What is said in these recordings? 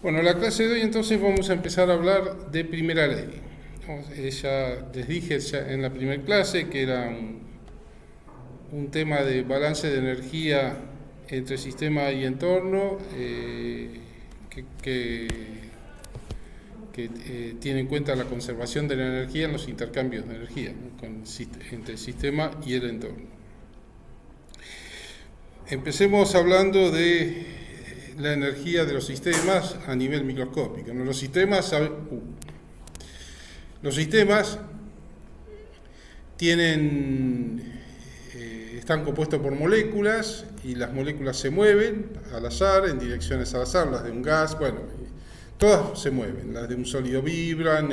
Bueno, la clase de hoy entonces vamos a empezar a hablar de primera ley. Ya les dije ya en la primera clase que era un tema de balance de energía entre sistema y entorno que, que, que tiene en cuenta la conservación de la energía en los intercambios de energía, ¿no? Entre el sistema y el entorno. Empecemos hablando de la energía de los sistemas a nivel microscópico. ¿No? Los sistemas están compuestos por moléculas y las moléculas se mueven al azar, en direcciones al azar, las de un gas, bueno, todas se mueven, las de un sólido vibran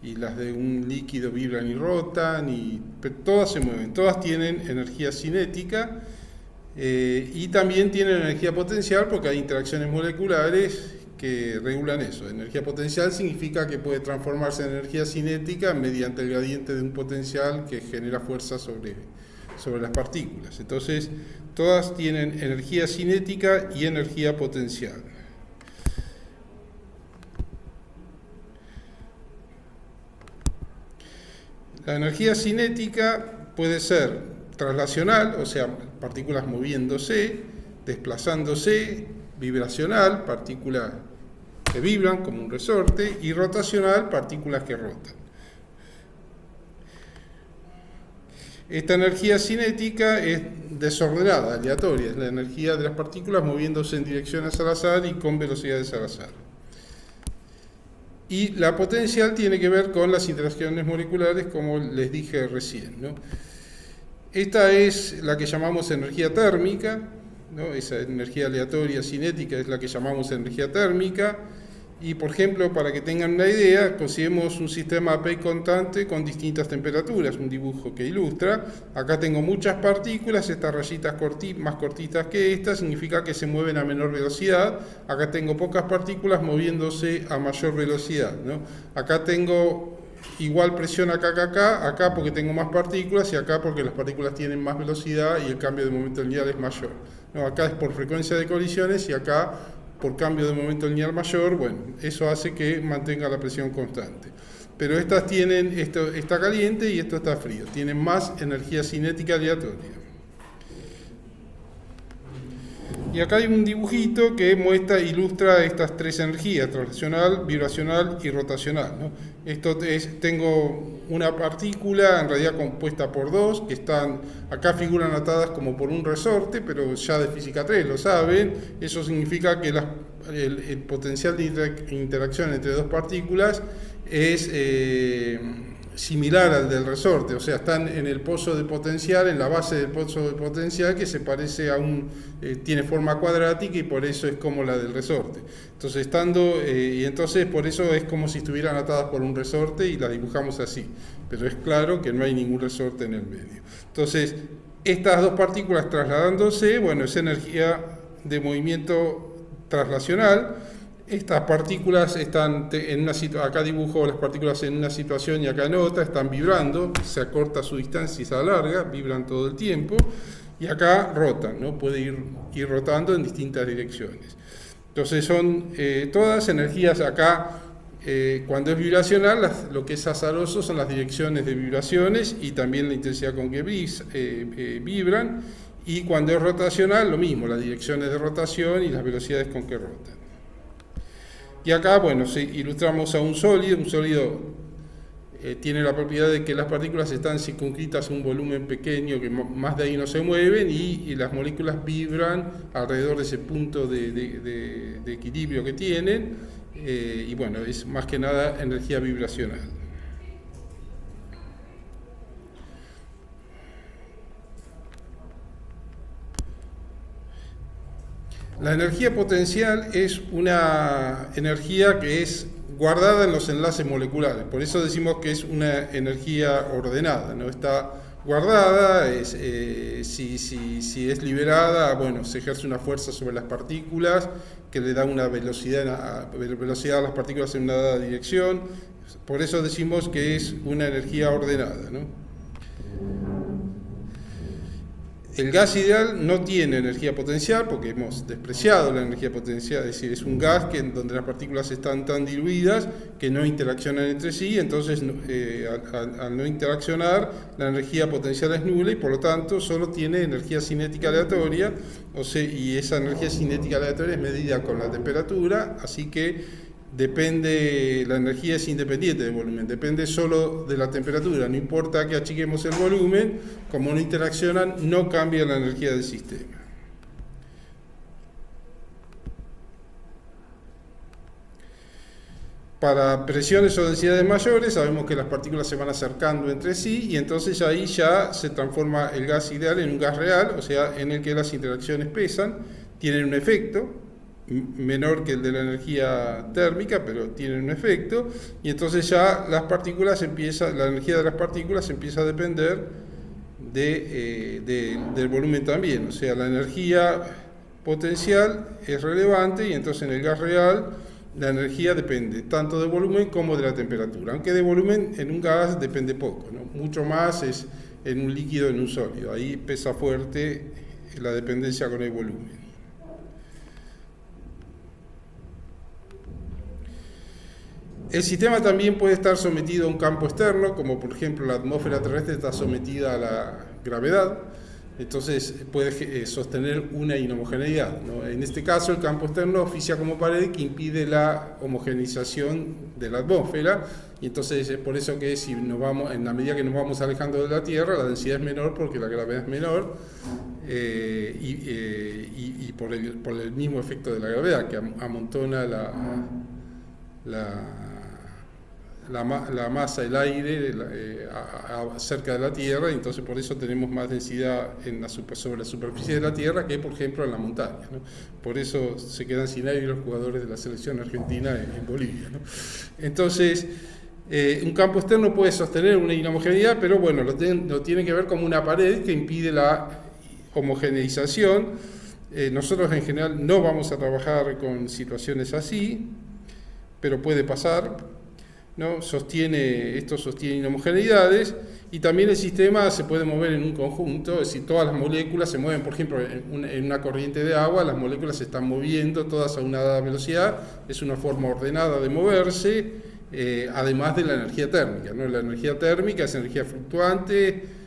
y las de un líquido vibran y rotan, pero todas se mueven, todas tienen energía cinética. Y también tienen energía potencial porque hay interacciones moleculares que regulan eso. Energía potencial significa que puede transformarse en energía cinética mediante el gradiente de un potencial que genera fuerza sobre las partículas. Entonces, todas tienen energía cinética y energía potencial. La energía cinética puede ser traslacional, o sea, partículas moviéndose, desplazándose, vibracional, partículas que vibran como un resorte, y rotacional, partículas que rotan. Esta energía cinética es desordenada, aleatoria, es la energía de las partículas moviéndose en direcciones al azar y con velocidades al azar. Y la potencial tiene que ver con las interacciones moleculares, como les dije recién, ¿no? Esta es la que llamamos energía térmica, ¿no? Esa energía aleatoria cinética es la que llamamos energía térmica. Y, por ejemplo, para que tengan una idea, consideremos un sistema P constante con distintas temperaturas, un dibujo que ilustra. Acá tengo muchas partículas, estas rayitas más cortitas que estas significa que se mueven a menor velocidad. Acá tengo pocas partículas moviéndose a mayor velocidad, ¿no? Acá tengo igual presión acá porque tengo más partículas, y acá porque las partículas tienen más velocidad y el cambio de momento lineal es mayor. No, acá es por frecuencia de colisiones y acá por cambio de momento lineal mayor. Bueno, eso hace que mantenga la presión constante. Pero estas tienen, esto está caliente y esto está frío, tienen más energía cinética aleatoria. Y acá hay un dibujito que ilustra estas tres energías, traslacional, vibracional y rotacional, ¿no? Tengo una partícula en realidad compuesta por dos, que acá figuran atadas como por un resorte, pero ya de física 3 lo saben. Eso significa que el potencial de interacción entre dos partículas es similar al del resorte, o sea, están en el pozo de potencial, en la base del pozo de potencial, que se parece a tiene forma cuadrática y por eso es como la del resorte. Entonces, entonces por eso es como si estuvieran atadas por un resorte y las dibujamos así, pero es claro que no hay ningún resorte en el medio. Entonces, estas dos partículas trasladándose, bueno, es energía de movimiento traslacional. Estas partículas están acá dibujo las partículas en una situación y acá en otra, están vibrando, se acorta su distancia y se alarga, vibran todo el tiempo, y acá rotan, ¿no? Puede ir rotando en distintas direcciones. Entonces son todas energías acá, cuando es vibracional, lo que es azaroso son las direcciones de vibraciones y también la intensidad con que vibran, y cuando es rotacional, lo mismo, las direcciones de rotación y las velocidades con que rotan. Y acá, bueno, ilustramos a un sólido. Un sólido tiene la propiedad de que las partículas están circunscritas a un volumen pequeño, que más de ahí no se mueven, y las moléculas vibran alrededor de ese punto de equilibrio que tienen, y bueno, es más que nada energía vibracional. La energía potencial es una energía que es guardada en los enlaces moleculares, por eso decimos que es una energía ordenada, ¿no? Está guardada, si es liberada, bueno, se ejerce una fuerza sobre las partículas que le da una velocidad a las partículas en una dada dirección, por eso decimos que es una energía ordenada, ¿no? El gas ideal no tiene energía potencial porque hemos despreciado la energía potencial, es decir, es un gas donde las partículas están tan diluidas que no interaccionan entre sí, entonces al no interaccionar la energía potencial es nula y por lo tanto solo tiene energía cinética aleatoria, y esa energía cinética aleatoria es medida con la temperatura, así que la energía es independiente del volumen, depende solo de la temperatura, no importa que achiquemos el volumen, como no interaccionan, no cambia la energía del sistema. Para presiones o densidades mayores, sabemos que las partículas se van acercando entre sí y entonces ahí ya se transforma el gas ideal en un gas real, o sea, en el que las interacciones pesan, tienen un efecto, menor que el de la energía térmica, pero tienen un efecto, y entonces ya la energía de las partículas empieza a depender del volumen también, o sea, la energía potencial es relevante y entonces en el gas real la energía depende tanto del volumen como de la temperatura, aunque de volumen en un gas depende poco, ¿no? Mucho más es en un líquido, en un sólido, ahí pesa fuerte la dependencia con el volumen. El sistema también puede estar sometido a un campo externo, como por ejemplo la atmósfera terrestre está sometida a la gravedad, entonces puede sostener una inhomogeneidad, ¿no? En este caso el campo externo oficia como pared que impide la homogeneización de la atmósfera, y entonces es por eso que en la medida que nos vamos alejando de la Tierra, la densidad es menor porque la gravedad es menor, y por el mismo efecto de la gravedad que amontona la masa, el aire cerca de la Tierra, y entonces por eso tenemos más densidad sobre la superficie de la Tierra que por ejemplo en la montaña, ¿no? Por eso se quedan sin aire los jugadores de la selección argentina en Bolivia, ¿no? Entonces un campo externo puede sostener una inhomogeneidad, pero bueno, lo tiene que ver como una pared que impide la homogeneización. Nosotros en general no vamos a trabajar con situaciones así, pero puede pasar, ¿no? Esto sostiene inhomogeneidades, y también el sistema se puede mover en un conjunto, es decir, todas las moléculas se mueven, por ejemplo, en una corriente de agua, las moléculas se están moviendo todas a una dada velocidad, es una forma ordenada de moverse, además de la energía térmica, ¿no? La energía térmica es energía fluctuante,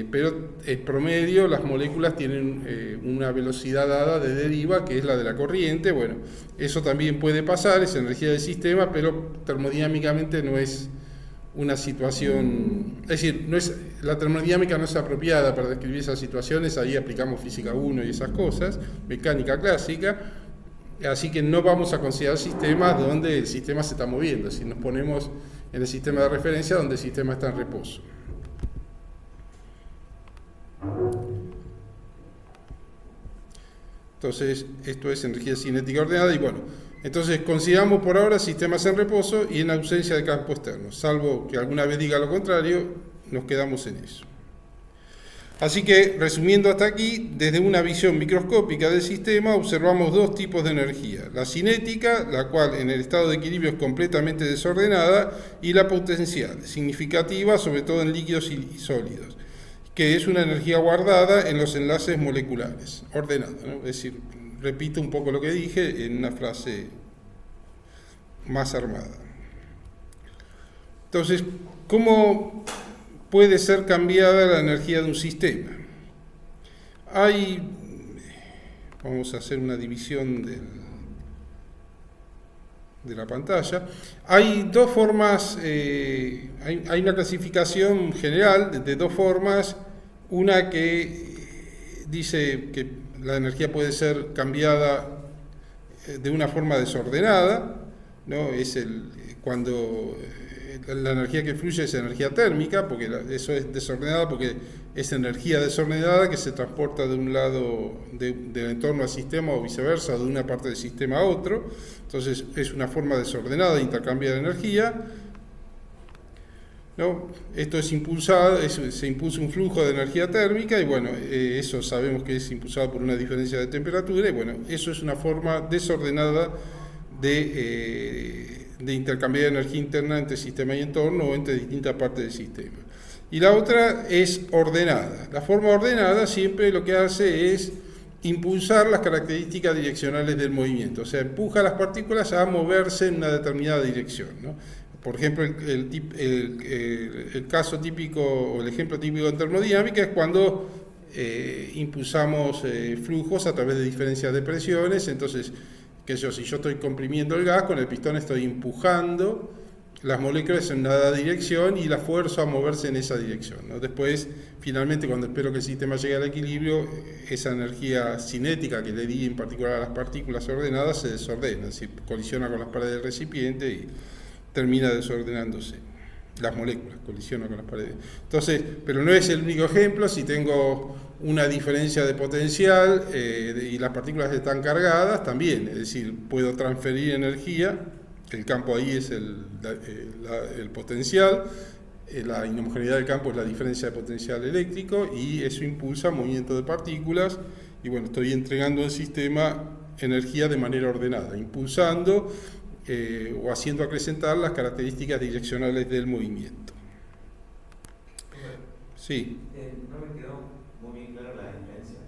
pero en promedio las moléculas tienen una velocidad dada de deriva que es la de la corriente. Bueno, eso también puede pasar, es energía del sistema, pero termodinámicamente no es una situación, es decir, la termodinámica no es apropiada para describir esas situaciones, ahí aplicamos física 1 y esas cosas, mecánica clásica, así que no vamos a considerar sistemas donde el sistema se está moviendo, si nos ponemos en el sistema de referencia donde el sistema está en reposo. Entonces, esto es energía cinética ordenada, y bueno, entonces consideramos por ahora sistemas en reposo y en ausencia de campo externo, salvo que alguna vez diga lo contrario, nos quedamos en eso. Así que, resumiendo hasta aquí, desde una visión microscópica del sistema observamos dos tipos de energía: la cinética, la cual en el estado de equilibrio es completamente desordenada, y la potencial, significativa sobre todo en líquidos y sólidos, que es una energía guardada en los enlaces moleculares, ordenada, ¿no? Es decir, repito un poco lo que dije en una frase más armada. Entonces, ¿cómo puede ser cambiada la energía de un sistema? Vamos a hacer una división de la pantalla. Hay dos formas, hay una clasificación general de dos formas, una que dice que la energía puede ser cambiada de una forma desordenada, ¿no? Cuando la energía que fluye es energía térmica, porque eso es desordenada, porque es energía desordenada que se transporta de un lado del entorno al sistema o viceversa, de una parte del sistema a otro. Entonces es una forma desordenada de intercambiar energía, ¿no? Esto es impulsado, se impulsa un flujo de energía térmica, y bueno, eso sabemos que es impulsado por una diferencia de temperatura, y bueno, eso es una forma desordenada de intercambiar energía interna entre sistema y entorno o entre distintas partes del sistema. y la otra es ordenada. La forma ordenada siempre lo que hace es impulsar las características direccionales del movimiento, o sea, empuja a las partículas a moverse en una determinada dirección, ¿no? Por ejemplo, el caso típico o el ejemplo típico de termodinámica es cuando impulsamos flujos a través de diferencias de presiones. Entonces, si yo estoy comprimiendo el gas, con el pistón estoy empujando las moléculas en una dirección y las fuerzo a moverse en esa dirección, ¿no? Después, finalmente, cuando espero que el sistema llegue al equilibrio, esa energía cinética que le di en particular a las partículas ordenadas se desordena, es decir, colisiona con las paredes del recipiente y termina desordenándose. Las moléculas colisionan con las paredes. Entonces, pero no es el único ejemplo. Si tengo una diferencia de potencial y las partículas están cargadas, también, es decir, puedo transferir energía. El campo ahí es el potencial, la inhomogeneidad del campo es la diferencia de potencial eléctrico y eso impulsa movimiento de partículas y bueno, estoy entregando al sistema energía de manera ordenada, impulsando o haciendo acrecentar las características direccionales del movimiento. Sí. No me quedó muy bien claro la diferencia,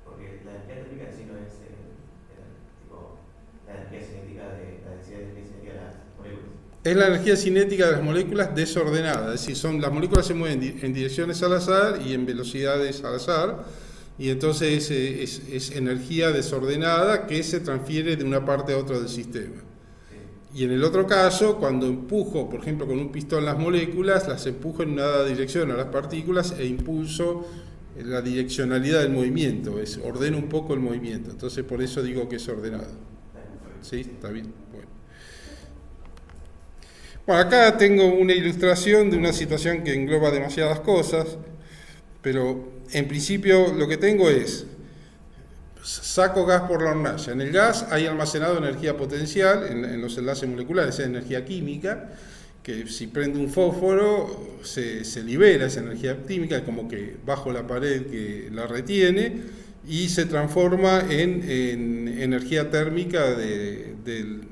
porque la energía térmica en sí no es tipo la energía cinética de la densidad de energía cinética de las moléculas. Es la energía cinética de las moléculas desordenada, es decir, las moléculas se mueven en direcciones al azar y en velocidades al azar, y entonces es energía desordenada que se transfiere de una parte a otra del sistema. Y en el otro caso, cuando empujo, por ejemplo, con un pistón las moléculas, las empujo en una dada dirección a las partículas e impulso la direccionalidad del movimiento, ordeno un poco el movimiento. Entonces, por eso digo que es ordenado. ¿Sí? ¿Está bien? Bueno, acá tengo una ilustración de una situación que engloba demasiadas cosas, pero en principio lo que tengo es: saco gas por la hornalla. En el gas hay almacenado energía potencial en los enlaces moleculares, es energía química, que si prende un fósforo se libera esa energía química, como que bajo la pared que la retiene, y se transforma en energía térmica del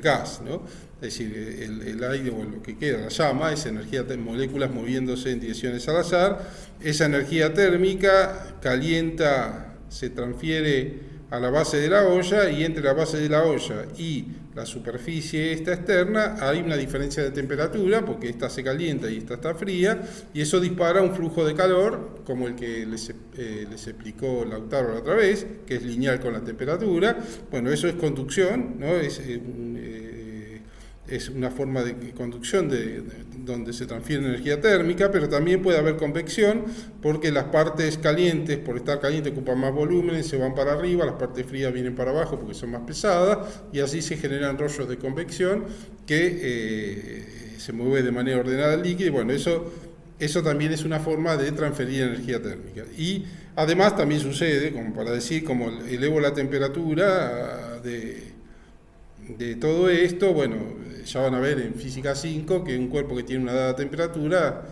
gas, ¿no? Es decir, el aire o lo que queda, la llama, es energía de moléculas moviéndose en direcciones al azar. Esa energía térmica calienta, se transfiere a la base de la olla, y entre la base de la olla y la superficie esta externa hay una diferencia de temperatura, porque esta se calienta y esta está fría, y eso dispara un flujo de calor, como el que les explicó Lautaro la otra vez, que es lineal con la temperatura. Bueno, eso es conducción, ¿no? Es una forma de conducción donde se transfiere energía térmica, pero también puede haber convección, porque las partes calientes, por estar calientes, ocupan más volumen, se van para arriba, las partes frías vienen para abajo porque son más pesadas, y así se generan rollos de convección que se mueve de manera ordenada el líquido. Y bueno, eso también es una forma de transferir energía térmica. Y además también sucede, como para decir, como elevo la temperatura de todo esto, bueno, ya van a ver en física 5 que un cuerpo que tiene una dada temperatura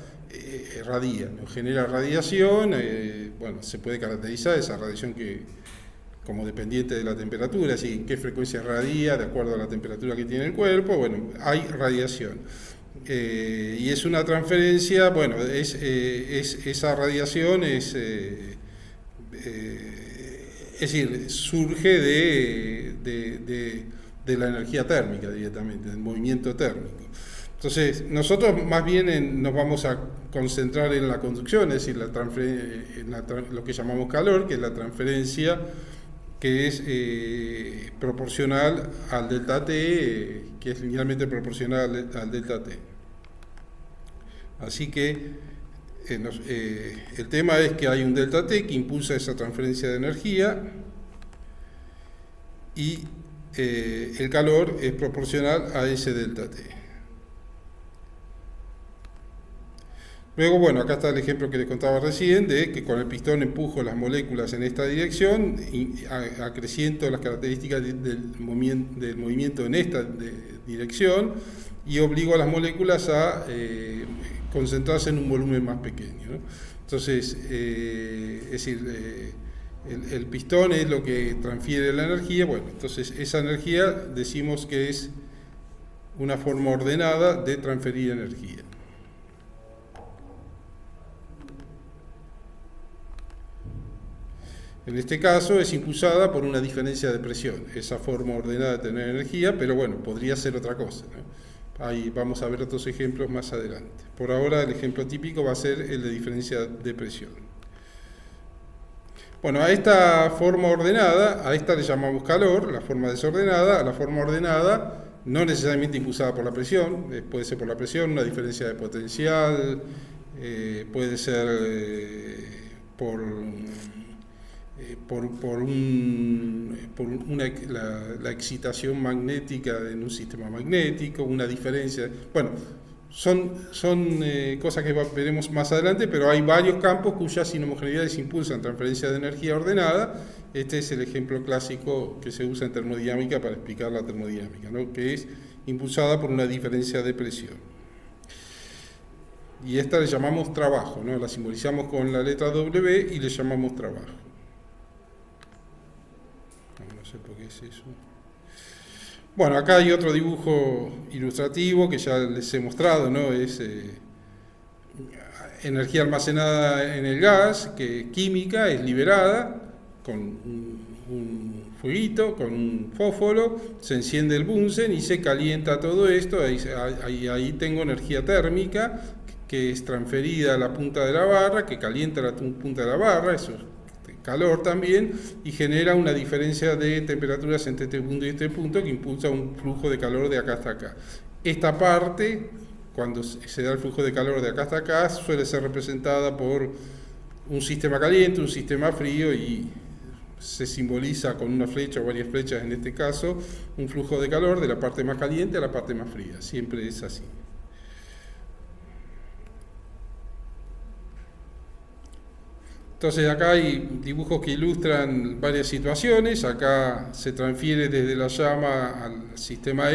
radia, ¿no? Genera radiación, bueno, se puede caracterizar esa radiación como dependiente de la temperatura, así en qué frecuencia radia de acuerdo a la temperatura que tiene el cuerpo. Bueno, hay radiación. Y es una transferencia, bueno, esa radiación es decir, surge de la energía térmica directamente, del movimiento térmico. Entonces, nosotros más bien nos vamos a concentrar en la conducción, es decir, lo que llamamos calor, que es la transferencia que es proporcional al delta T, que es linealmente proporcional al delta T. Así que el tema es que hay un delta T que impulsa esa transferencia de energía, y el calor es proporcional a ese delta T. Luego, bueno, acá está el ejemplo que les contaba recién, de que con el pistón empujo las moléculas en esta dirección, y acreciento las características del movimiento en esta dirección, y obligo a las moléculas a concentrarse en un volumen más pequeño, ¿no? Entonces, es decir, el pistón es lo que transfiere la energía. Bueno, entonces esa energía decimos que es una forma ordenada de transferir energía. En este caso es impulsada por una diferencia de presión, esa forma ordenada de tener energía, pero bueno, podría ser otra cosa, ¿no? Ahí vamos a ver otros ejemplos más adelante. Por ahora el ejemplo típico va a ser el de diferencia de presión. Bueno, a esta forma ordenada, a esta le llamamos calor, la forma desordenada. A la forma ordenada, no necesariamente impulsada por la presión, puede ser por la presión, una diferencia de potencial, puede ser la excitación magnética en un sistema magnético, una diferencia. Bueno, son cosas que veremos más adelante, pero hay varios campos cuyas inhomogeneidades impulsan transferencia de energía ordenada. Este es el ejemplo clásico que se usa en termodinámica para explicar la termodinámica, ¿no? Que es impulsada por una diferencia de presión. Y esta le llamamos trabajo, ¿no? La simbolizamos con la letra W y le llamamos trabajo. No sé por qué es eso. Bueno, acá hay otro dibujo ilustrativo que ya les he mostrado, ¿no? Es energía almacenada en el gas, que química es liberada con un fueguito, con un fósforo, se enciende el Bunsen y se calienta todo esto. Ahí tengo energía térmica que es transferida a la punta de la barra, que calienta la punta de la barra, eso es calor también, y genera una diferencia de temperaturas entre este punto y este punto que impulsa un flujo de calor de acá hasta acá. Esta parte, cuando se da el flujo de calor de acá hasta acá, suele ser representada por un sistema caliente, un sistema frío, y se simboliza con una flecha o varias flechas en este caso, un flujo de calor de la parte más caliente a la parte más fría. Siempre es así. Entonces acá hay dibujos que ilustran varias situaciones. Acá se transfiere desde la llama al sistema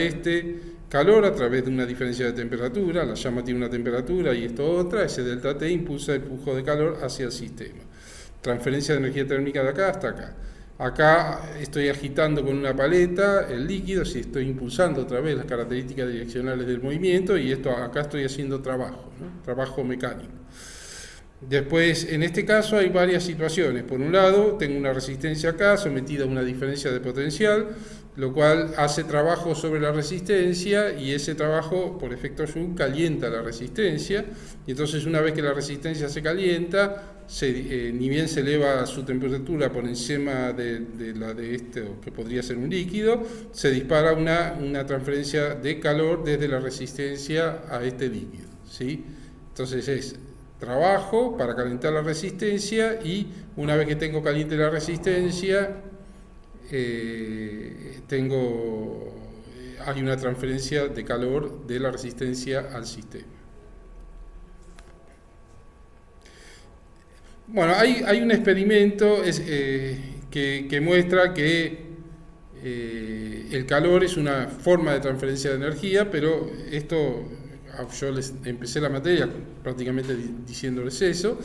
calor a través de una diferencia de temperatura. La llama tiene una temperatura y esto otra. Ese delta T impulsa el flujo de calor hacia el sistema. Transferencia de energía térmica de acá hasta acá. Acá estoy agitando con una paleta el líquido, si estoy impulsando otra vez las características direccionales del movimiento, y esto acá estoy haciendo trabajo, ¿no? Trabajo mecánico. Después, en este caso hay varias situaciones. Por un lado, tengo una resistencia acá sometida a una diferencia de potencial, lo cual hace trabajo sobre la resistencia, y ese trabajo, por efecto Joule, calienta la resistencia. Y entonces, una vez que la resistencia se calienta, ni bien se eleva su temperatura por encima de la de esto, que podría ser un líquido, se dispara una transferencia de calor desde la resistencia a este líquido, ¿sí? Entonces es trabajo para calentar la resistencia, y una vez que tengo caliente la resistencia, hay una transferencia de calor de la resistencia al sistema. Bueno, hay un experimento que muestra que el calor es una forma de transferencia de energía, pero esto, yo les empecé la materia prácticamente diciéndoles eso,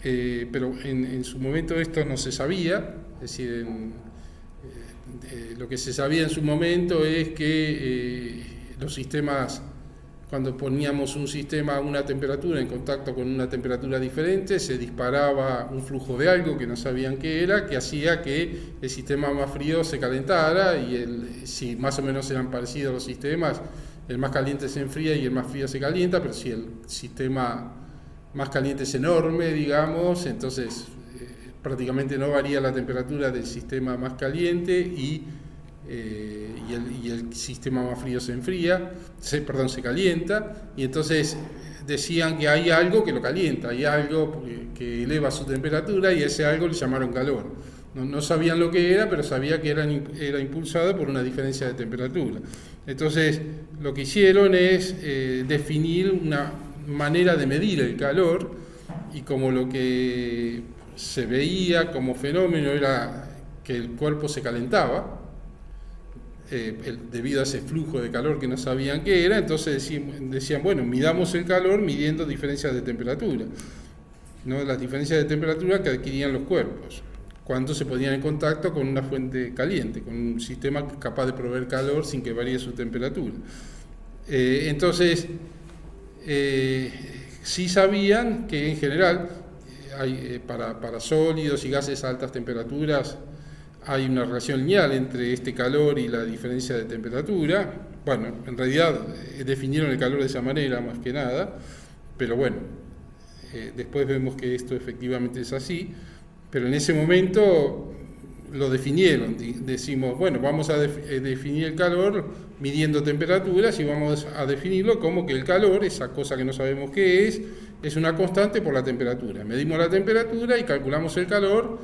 pero en su momento esto no se sabía. Es decir, lo que se sabía en su momento es que los sistemas, cuando poníamos un sistema a una temperatura en contacto con una temperatura diferente, se disparaba un flujo de algo que no sabían qué era, que hacía que el sistema más frío se calentara, y si más o menos eran parecidos los sistemas, el más caliente se enfría y el más frío se calienta, pero si el sistema más caliente es enorme, digamos, entonces prácticamente no varía la temperatura del sistema más caliente, y el sistema más frío se se calienta, y entonces decían que hay algo que lo calienta, hay algo que eleva su temperatura, y ese algo le llamaron calor. No sabían lo que era, pero sabía que era impulsado por una diferencia de temperatura. Entonces, lo que hicieron es definir una manera de medir el calor, y como lo que se veía como fenómeno era que el cuerpo se calentaba, debido a ese flujo de calor que no sabían qué era, entonces decían, bueno, midamos el calor midiendo diferencias de temperatura, ¿no? Las diferencias de temperatura que adquirían los cuerpos cuando se ponían en contacto con una fuente caliente, con un sistema capaz de proveer calor sin que varíe su temperatura. Entonces, sí sabían que en general para sólidos y gases a altas temperaturas hay una relación lineal entre este calor y la diferencia de temperatura. Bueno, en realidad definieron el calor de esa manera más que nada, pero bueno, después vemos que esto efectivamente es así, pero en ese momento lo definieron. Decimos, bueno, vamos a definir el calor midiendo temperaturas y vamos a definirlo como que el calor, esa cosa que no sabemos qué es una constante por la temperatura. Medimos la temperatura y calculamos el calor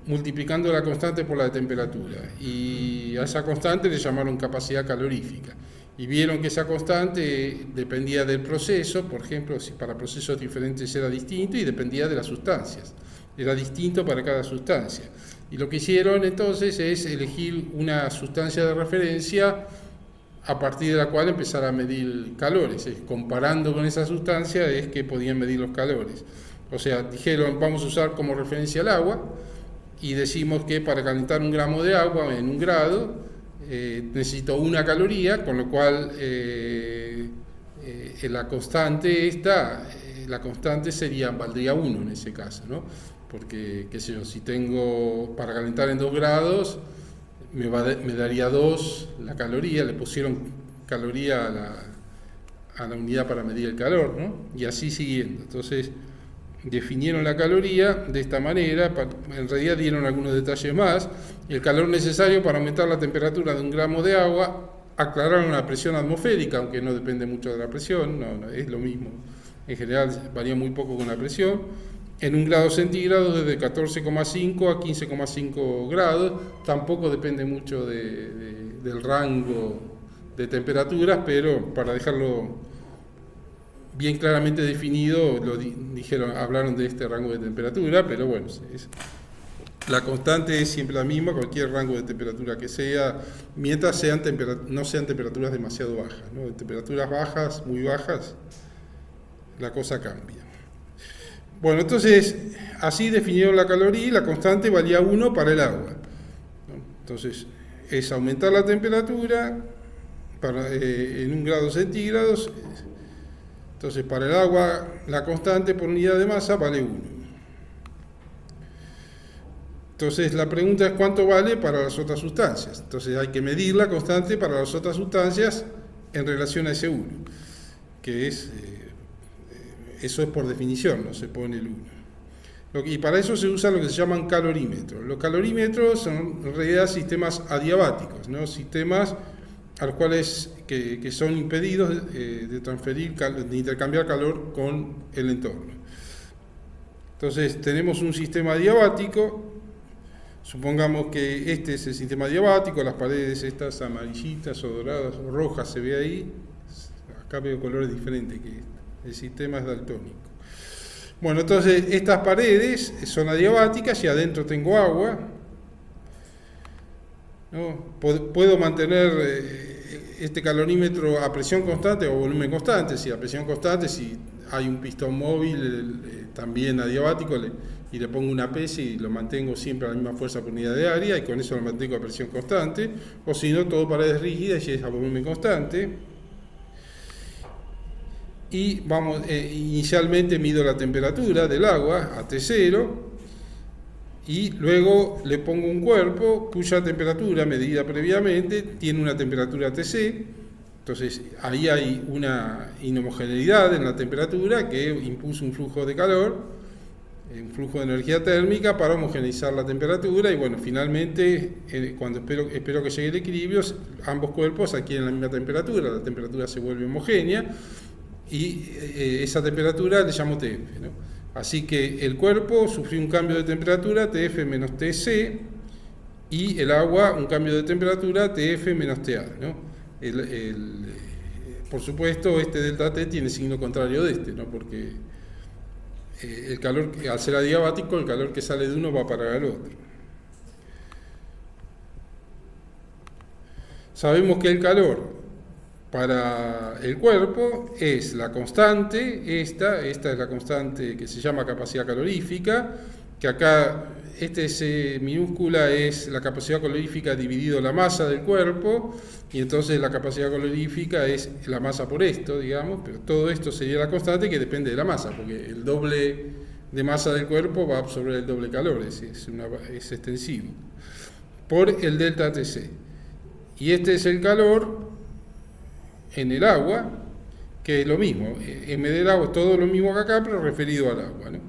multiplicando la constante por la temperatura, y a esa constante le llamaron capacidad calorífica, y vieron que esa constante dependía del proceso. Por ejemplo, si para procesos diferentes era distinto, y dependía de las sustancias, era distinto para cada sustancia. Y lo que hicieron entonces es elegir una sustancia de referencia a partir de la cual empezar a medir calores. Comparando con esa sustancia es que podían medir los calores. O sea, dijeron, vamos a usar como referencia el agua, y decimos que para calentar 1 gramo de agua en 1 grado necesito 1 caloría, con lo cual la constante la constante valdría 1 en ese caso, ¿no? Porque, qué sé yo, si tengo para calentar en 2 grados, me daría 2 la caloría, le pusieron caloría a la unidad para medir el calor, ¿no? Y así siguiendo. Entonces, definieron la caloría de esta manera. En realidad dieron algunos detalles más. El calor necesario para aumentar la temperatura de 1 gramo de agua, aclararon la presión atmosférica, aunque no depende mucho de la presión, no, es lo mismo. En general varía muy poco con la presión. En 1 grado centígrado, desde 14,5 a 15,5 grados, tampoco depende mucho del rango de temperaturas, pero para dejarlo bien claramente definido, hablaron de este rango de temperatura, pero bueno, la constante es siempre la misma, cualquier rango de temperatura que sea, mientras no sean temperaturas demasiado bajas, ¿no? En temperaturas bajas, muy bajas, la cosa cambia. Bueno, entonces, así definieron la caloría, y la constante valía 1 para el agua, ¿no? Entonces, es aumentar la temperatura en 1 grado centígrados. Entonces, para el agua, la constante por unidad de masa vale 1. Entonces, la pregunta es cuánto vale para las otras sustancias. Entonces, hay que medir la constante para las otras sustancias en relación a ese 1, que eso es por definición, no se pone el 1. Y para eso se usa lo que se llaman calorímetros. Los calorímetros son en realidad sistemas adiabáticos, ¿no? Sistemas a los cuales que son impedidos de intercambiar calor con el entorno. Entonces tenemos un sistema adiabático. Supongamos que este es el sistema adiabático, las paredes estas amarillitas o doradas o rojas se ve ahí. Acá veo colores diferentes que el sistema es daltónico. Bueno, entonces estas paredes son adiabáticas y adentro tengo agua, ¿no? Puedo mantener este calorímetro a presión constante o volumen constante. Si a presión constante, si hay un pistón móvil también adiabático, y le pongo una pesa y lo mantengo siempre a la misma fuerza por unidad de área, y con eso lo mantengo a presión constante. O si no, todo paredes rígidas y es a volumen constante. Y inicialmente mido la temperatura del agua a T0, y luego le pongo un cuerpo cuya temperatura medida previamente tiene una temperatura Tc. Entonces ahí hay una inhomogeneidad en la temperatura que impuso un flujo de calor, un flujo de energía térmica para homogeneizar la temperatura, y bueno, finalmente cuando espero que llegue el equilibrio, ambos cuerpos adquieren la misma temperatura, la temperatura se vuelve homogénea, y esa temperatura le llamo Tf, ¿no? Así que el cuerpo sufrió un cambio de temperatura, Tf menos Tc, y el agua un cambio de temperatura, Tf menos Ta, ¿no? Por supuesto, este delta T tiene signo contrario de este, ¿no? Porque el calor, al ser adiabático, el calor que sale de uno va a parar al otro. Sabemos que el calor para el cuerpo es la constante, esta es la constante que se llama capacidad calorífica, que acá minúscula es la capacidad calorífica dividido la masa del cuerpo, y entonces la capacidad calorífica es la masa por esto, digamos, pero todo esto sería la constante que depende de la masa, porque el doble de masa del cuerpo va a absorber el doble calor, es extensivo, por el delta Tc. Y este es el calor en el agua, que es lo mismo, m del agua es todo lo mismo que acá, pero referido al agua, ¿no?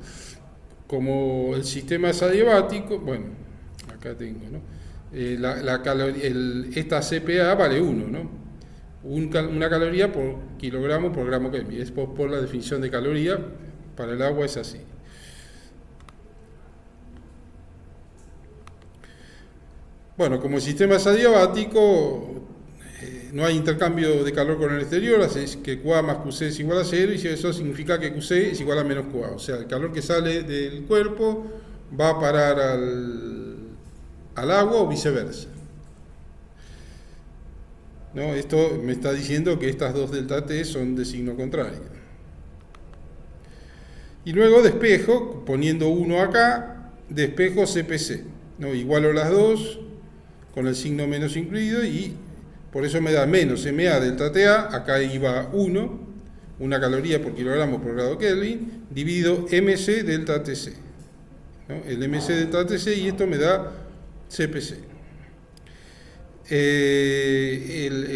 Como el sistema es adiabático, bueno, acá tengo, ¿no? Esta CPA vale 1, ¿no? Una caloría por kilogramo por gramo Kelvin, es por la definición de caloría, para el agua es así. Bueno, como el sistema es adiabático, no hay intercambio de calor con el exterior, así que QA más QC es igual a 0, y eso significa que QC es igual a menos QA. O sea, el calor que sale del cuerpo va a parar al agua o viceversa. ¿No? Esto me está diciendo que estas dos delta T son de signo contrario. Y luego despejo, poniendo 1 acá, despejo CPC, ¿no? Igualo las dos con el signo menos incluido, y por eso me da menos MA delta TA, acá iba 1, una caloría por kilogramo por grado Kelvin, dividido MC delta TC, ¿no? El MC delta TC, y esto me da CPC.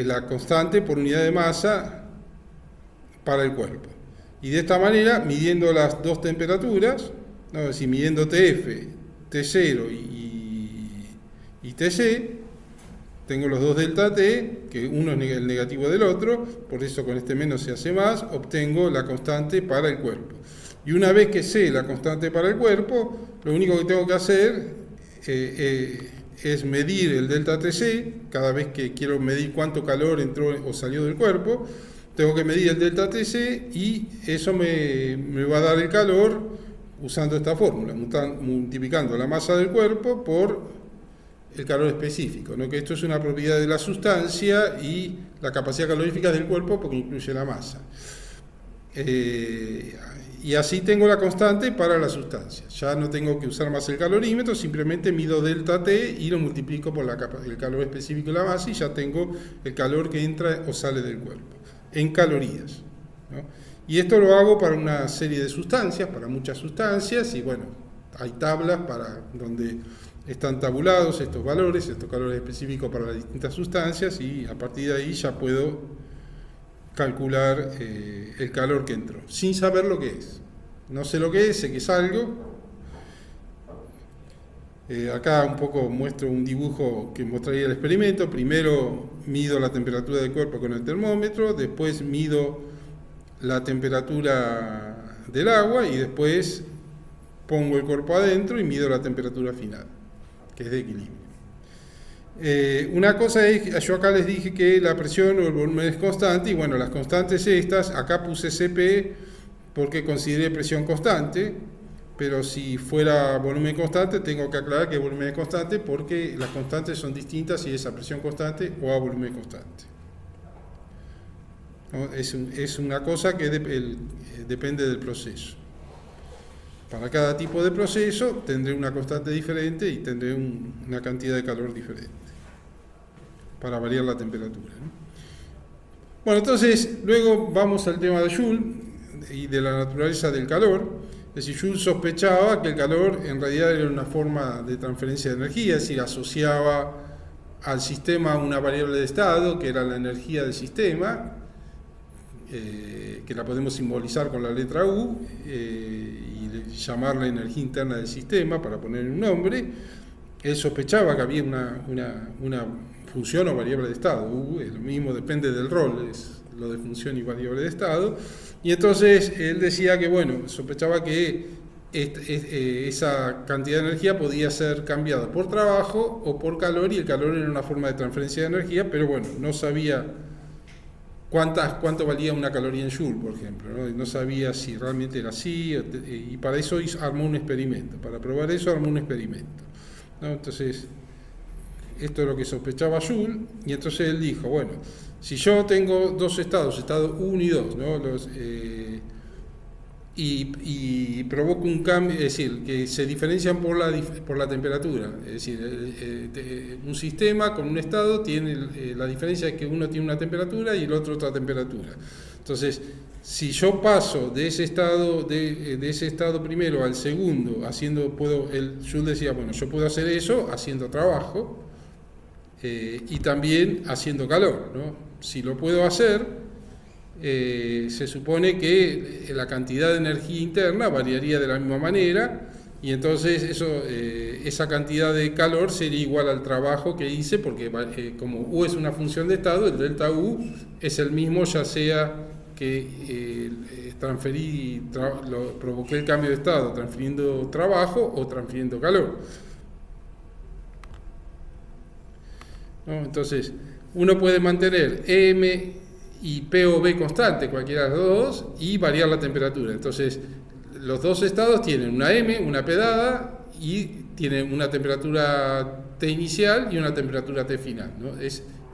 La constante por unidad de masa para el cuerpo. Y de esta manera, midiendo las dos temperaturas, ¿no? Es decir, midiendo TF, T0 y TC, tengo los dos delta T, que uno es el negativo del otro, por eso con este menos se hace más, obtengo la constante para el cuerpo. Y una vez que sé la constante para el cuerpo, lo único que tengo que hacer es medir el delta Tc. Cada vez que quiero medir cuánto calor entró o salió del cuerpo, tengo que medir el delta Tc, y eso me va a dar el calor usando esta fórmula, multiplicando la masa del cuerpo por el calor específico, ¿no? Que esto es una propiedad de la sustancia y la capacidad calorífica del cuerpo, porque incluye la masa. Y así tengo la constante para la sustancia. Ya no tengo que usar más el calorímetro, simplemente mido delta T y lo multiplico por el calor específico de la masa, y ya tengo el calor que entra o sale del cuerpo, en calorías, ¿no? Y esto lo hago para una serie de sustancias, para muchas sustancias, y bueno, hay tablas donde están tabulados estos valores, estos calores específicos para las distintas sustancias, y a partir de ahí ya puedo calcular el calor que entró, sin saber lo que es. No sé lo que es, sé que es algo. Acá un poco muestro un dibujo que mostraría el experimento. Primero mido la temperatura del cuerpo con el termómetro, después mido la temperatura del agua, y después pongo el cuerpo adentro y mido la temperatura final, que es de equilibrio. Una cosa es, yo acá les dije que la presión o el volumen es constante, y bueno, las constantes estas, acá puse CP porque consideré presión constante, pero si fuera volumen constante tengo que aclarar que el volumen es constante, porque las constantes son distintas si es a presión constante o a volumen constante, ¿no? Es una cosa que depende del proceso. Para cada tipo de proceso tendré una constante diferente y tendré una cantidad de calor diferente para variar la temperatura, ¿no? Bueno, entonces luego vamos al tema de Joule y de la naturaleza del calor. Es decir, Joule sospechaba que el calor en realidad era una forma de transferencia de energía, es decir, asociaba al sistema una variable de estado, que era la energía del sistema, que la podemos simbolizar con la letra U, y llamarla energía interna del sistema para poner un nombre. Él sospechaba que había una función o variable de estado. U es lo mismo, depende del rol, es lo de función y variable de estado. Y entonces él decía que, bueno, sospechaba que esa cantidad de energía podía ser cambiada por trabajo o por calor, y el calor era una forma de transferencia de energía, pero bueno, no sabía cuánto valía una caloría en Joule, por ejemplo, ¿no? No sabía si realmente era así, y para eso armó un experimento. Para probar eso armó un experimento, ¿no? Entonces, esto es lo que sospechaba Joule, y entonces él dijo, bueno, si yo tengo dos estados, estado 1 y 2, ¿no? Y provoco un cambio, es decir, que se diferencian por la temperatura, es decir, un sistema con un estado tiene la diferencia es que uno tiene una temperatura y el otro otra temperatura. Entonces, Si yo paso de ese estado primero al segundo, el Joule decía, bueno, yo puedo hacer eso haciendo trabajo y también haciendo calor, ¿no? Si lo puedo hacer, se supone que la cantidad de energía interna variaría de la misma manera, y entonces esa cantidad de calor sería igual al trabajo que hice, porque como U es una función de estado, el delta U es el mismo, ya sea que provoqué el cambio de estado transfiriendo trabajo o transfiriendo calor, ¿no? Entonces, uno puede mantener M y P o B constante, cualquiera de los dos, y variar la temperatura. Entonces, los dos estados tienen una M, una P dada, y tienen una temperatura T inicial y una temperatura T final, ¿no?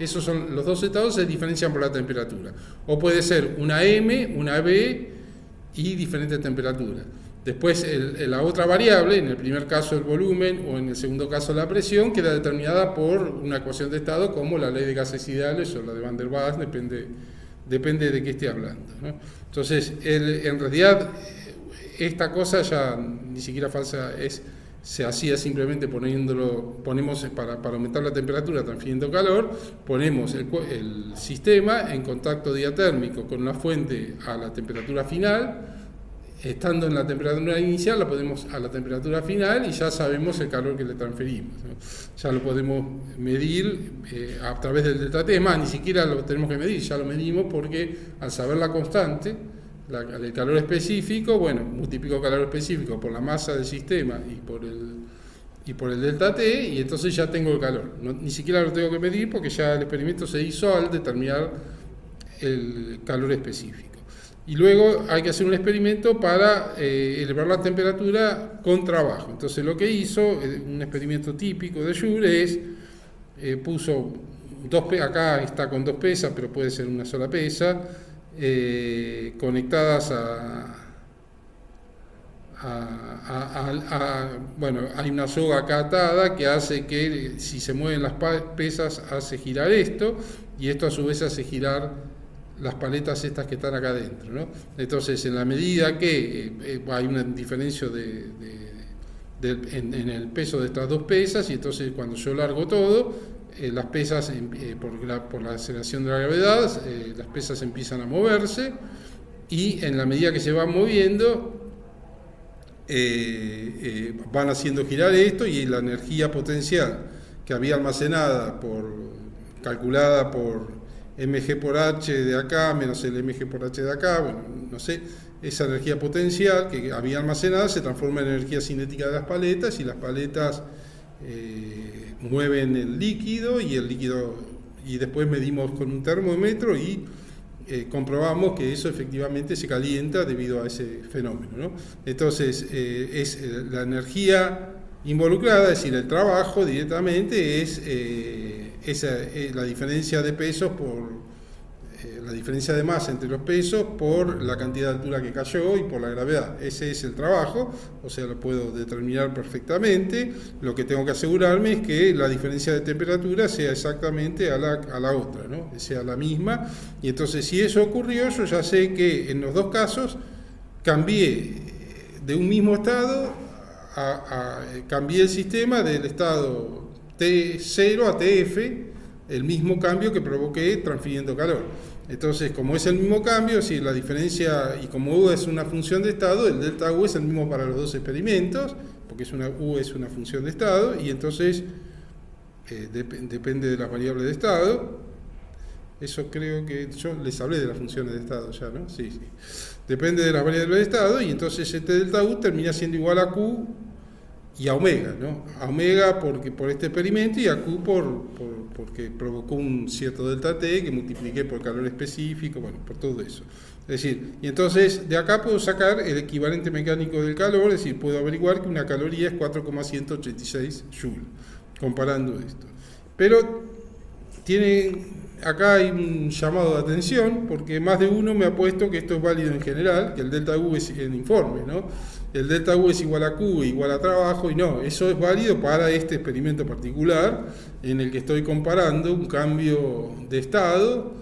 Esos son los dos estados, se diferencian por la temperatura. O puede ser una M, una B y diferentes temperaturas. Después la otra variable, en el primer caso el volumen o en el segundo caso la presión, queda determinada por una ecuación de estado como la ley de gases ideales o la de Van der Waals, depende de qué esté hablando, ¿no? Entonces, en realidad, esta cosa ya ni siquiera falsa es. Se hacía simplemente ponemos para aumentar la temperatura transfiriendo calor, ponemos el sistema en contacto diatérmico con la fuente a la temperatura final, estando en la temperatura inicial la ponemos a la temperatura final y ya sabemos el calor que le transferimos, ¿no? Ya lo podemos medir a través del delta T, más ni siquiera lo tenemos que medir, ya lo medimos porque al saber la constante, el calor específico, bueno, multiplico el calor específico por la masa del sistema y por el delta T, y entonces ya tengo el calor. Ni siquiera lo tengo que medir porque ya el experimento se hizo al determinar el calor específico. Y luego hay que hacer un experimento para elevar la temperatura con trabajo. Entonces lo que hizo, un experimento típico de Joule es, puso acá está con dos pesas, pero puede ser una sola pesa, conectadas bueno, hay una soga acá atada que hace que si se mueven las pesas hace girar esto, y esto a su vez hace girar las paletas estas que están acá adentro, ¿no? Entonces, en la medida que hay un diferencio en el peso de estas dos pesas, y entonces cuando yo largo todo, las pesas, por la aceleración de la gravedad, las pesas empiezan a moverse, y en la medida que se van moviendo, van haciendo girar esto, y la energía potencial que había almacenada, calculada por mg por h de acá menos el mg por h de acá, bueno, no sé, esa energía potencial que había almacenada se transforma en energía cinética de las paletas, y las paletas mueven el líquido, y después medimos con un termómetro y comprobamos que eso efectivamente se calienta debido a ese fenómeno, ¿no? Entonces, la energía involucrada, es decir, el trabajo directamente es la diferencia de pesos la diferencia de masa entre los pesos por la cantidad de altura que cayó y por la gravedad. Ese es el trabajo, o sea, lo puedo determinar perfectamente. Lo que tengo que asegurarme es que la diferencia de temperatura sea exactamente a la otra, ¿no? Sea la misma. Y entonces, si eso ocurrió, yo ya sé que en los dos casos cambié de un mismo estado, cambié el sistema del estado T0 a TF, el mismo cambio que provoqué transfiriendo calor. Entonces, como es el mismo cambio, si la diferencia, y como U es una función de estado, el delta U es el mismo para los dos experimentos, porque U es una función de estado, y entonces depende de las variables de estado. Eso creo que yo les hablé de las funciones de estado ya, ¿no? Sí. Depende de las variables de estado, y entonces este delta U termina siendo igual a Q y a omega, ¿no? A omega por este experimento, y a Q porque provocó un cierto delta T que multipliqué por calor específico, bueno, por todo eso. Es decir, y entonces de acá puedo sacar el equivalente mecánico del calor, es decir, puedo averiguar que una caloría es 4,186 Joule, comparando esto. Pero acá hay un llamado de atención, porque más de uno me ha puesto que esto es válido en general, que el delta U es en informe, ¿no? El delta U es igual a Q, igual a trabajo, y no, eso es válido para este experimento particular, en el que estoy comparando un cambio de estado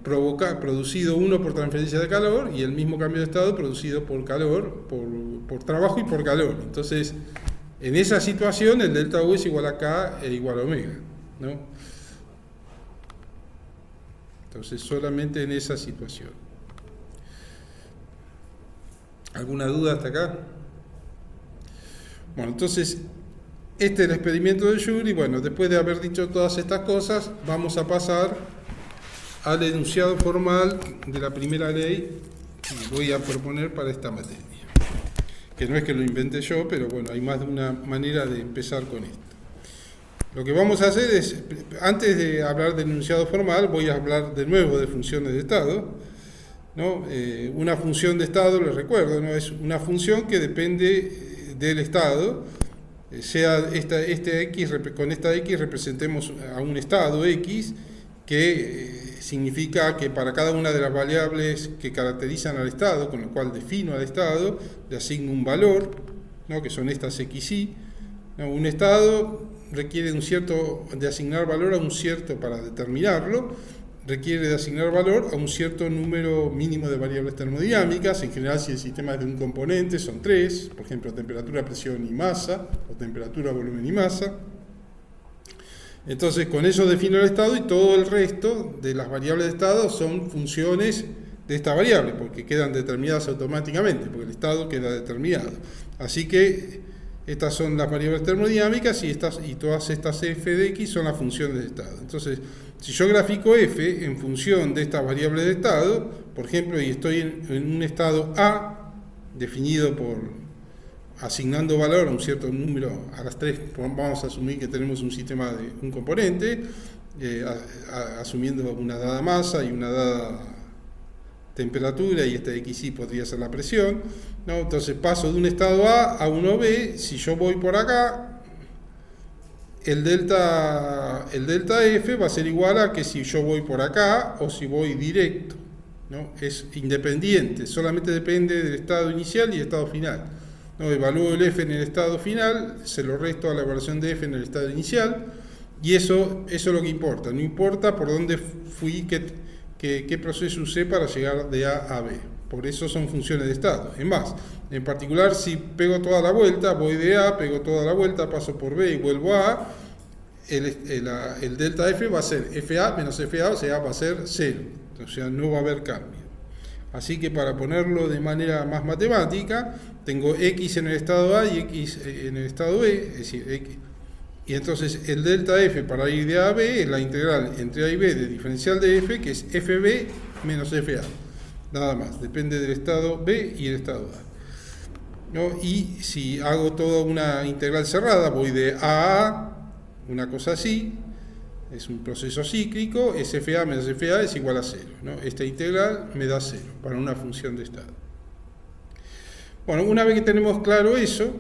producido uno por transferencia de calor y el mismo cambio de estado producido por calor, por trabajo y por calor. Entonces, en esa situación el delta U es igual a K e igual a omega, ¿no? Entonces, solamente en esa situación. ¿Alguna duda hasta acá? Bueno, entonces, este es el experimento de Joule y bueno, después de haber dicho todas estas cosas, vamos a pasar al enunciado formal de la primera ley que voy a proponer para esta materia. Que no es que lo inventé yo, pero bueno, hay más de una manera de empezar con esto. Lo que vamos a hacer es, antes de hablar del enunciado formal, voy a hablar de nuevo de funciones de estado, ¿no? Una función de estado, les recuerdo, ¿no? Es una función que depende del estado, sea con esta X representemos a un estado X, que significa que para cada una de las variables que caracterizan al estado, con lo cual defino al estado, le asigno un valor, ¿no? Que son estas XY, ¿no? Un estado requiere de asignar valor a un cierto, para determinarlo, requiere de asignar valor a un cierto número mínimo de variables termodinámicas. En general, si el sistema es de un componente, son 3, por ejemplo, temperatura, presión y masa, o temperatura, volumen y masa. Entonces, con eso defino el estado y todo el resto de las variables de estado son funciones de esta variable, porque quedan determinadas automáticamente, porque el estado queda determinado. Así que estas son las variables termodinámicas y todas estas f de x son las funciones de estado. Entonces, si yo grafico f en función de estas variables de estado, por ejemplo, y estoy en un estado A, definido por asignando valor a un cierto número, a las 3, vamos a asumir que tenemos un sistema de un componente, asumiendo una dada masa y una dada temperatura, y esta XY podría ser la presión, ¿no? Entonces paso de un estado A uno B. Si yo voy por acá, el delta F va a ser igual a que si yo voy por acá o si voy directo, ¿no? Es independiente, solamente depende del estado inicial y estado final, ¿no? Evalúo el F en el estado final, se lo resto a la evaluación de F en el estado inicial, y eso es lo que importa. No importa por dónde fui, qué proceso usé para llegar de A a B. Por eso son funciones de estado. Es más, en particular, si pego toda la vuelta, voy de A, pego toda la vuelta, paso por B y vuelvo a A, el delta F va a ser FA menos FA, o sea, va a ser 0. O sea, no va a haber cambio. Así que para ponerlo de manera más matemática, tengo X en el estado A y X en el estado B, es decir, X. Y entonces el delta F para ir de A a B es la integral entre A y B de diferencial de F, que es FB menos FA. Nada más, depende del estado B y el estado A, ¿no? Y si hago toda una integral cerrada, voy de A a, una cosa así, es un proceso cíclico, es FA menos FA es igual a 0, ¿no? Esta integral me da 0 para una función de estado. Bueno, una vez que tenemos claro eso,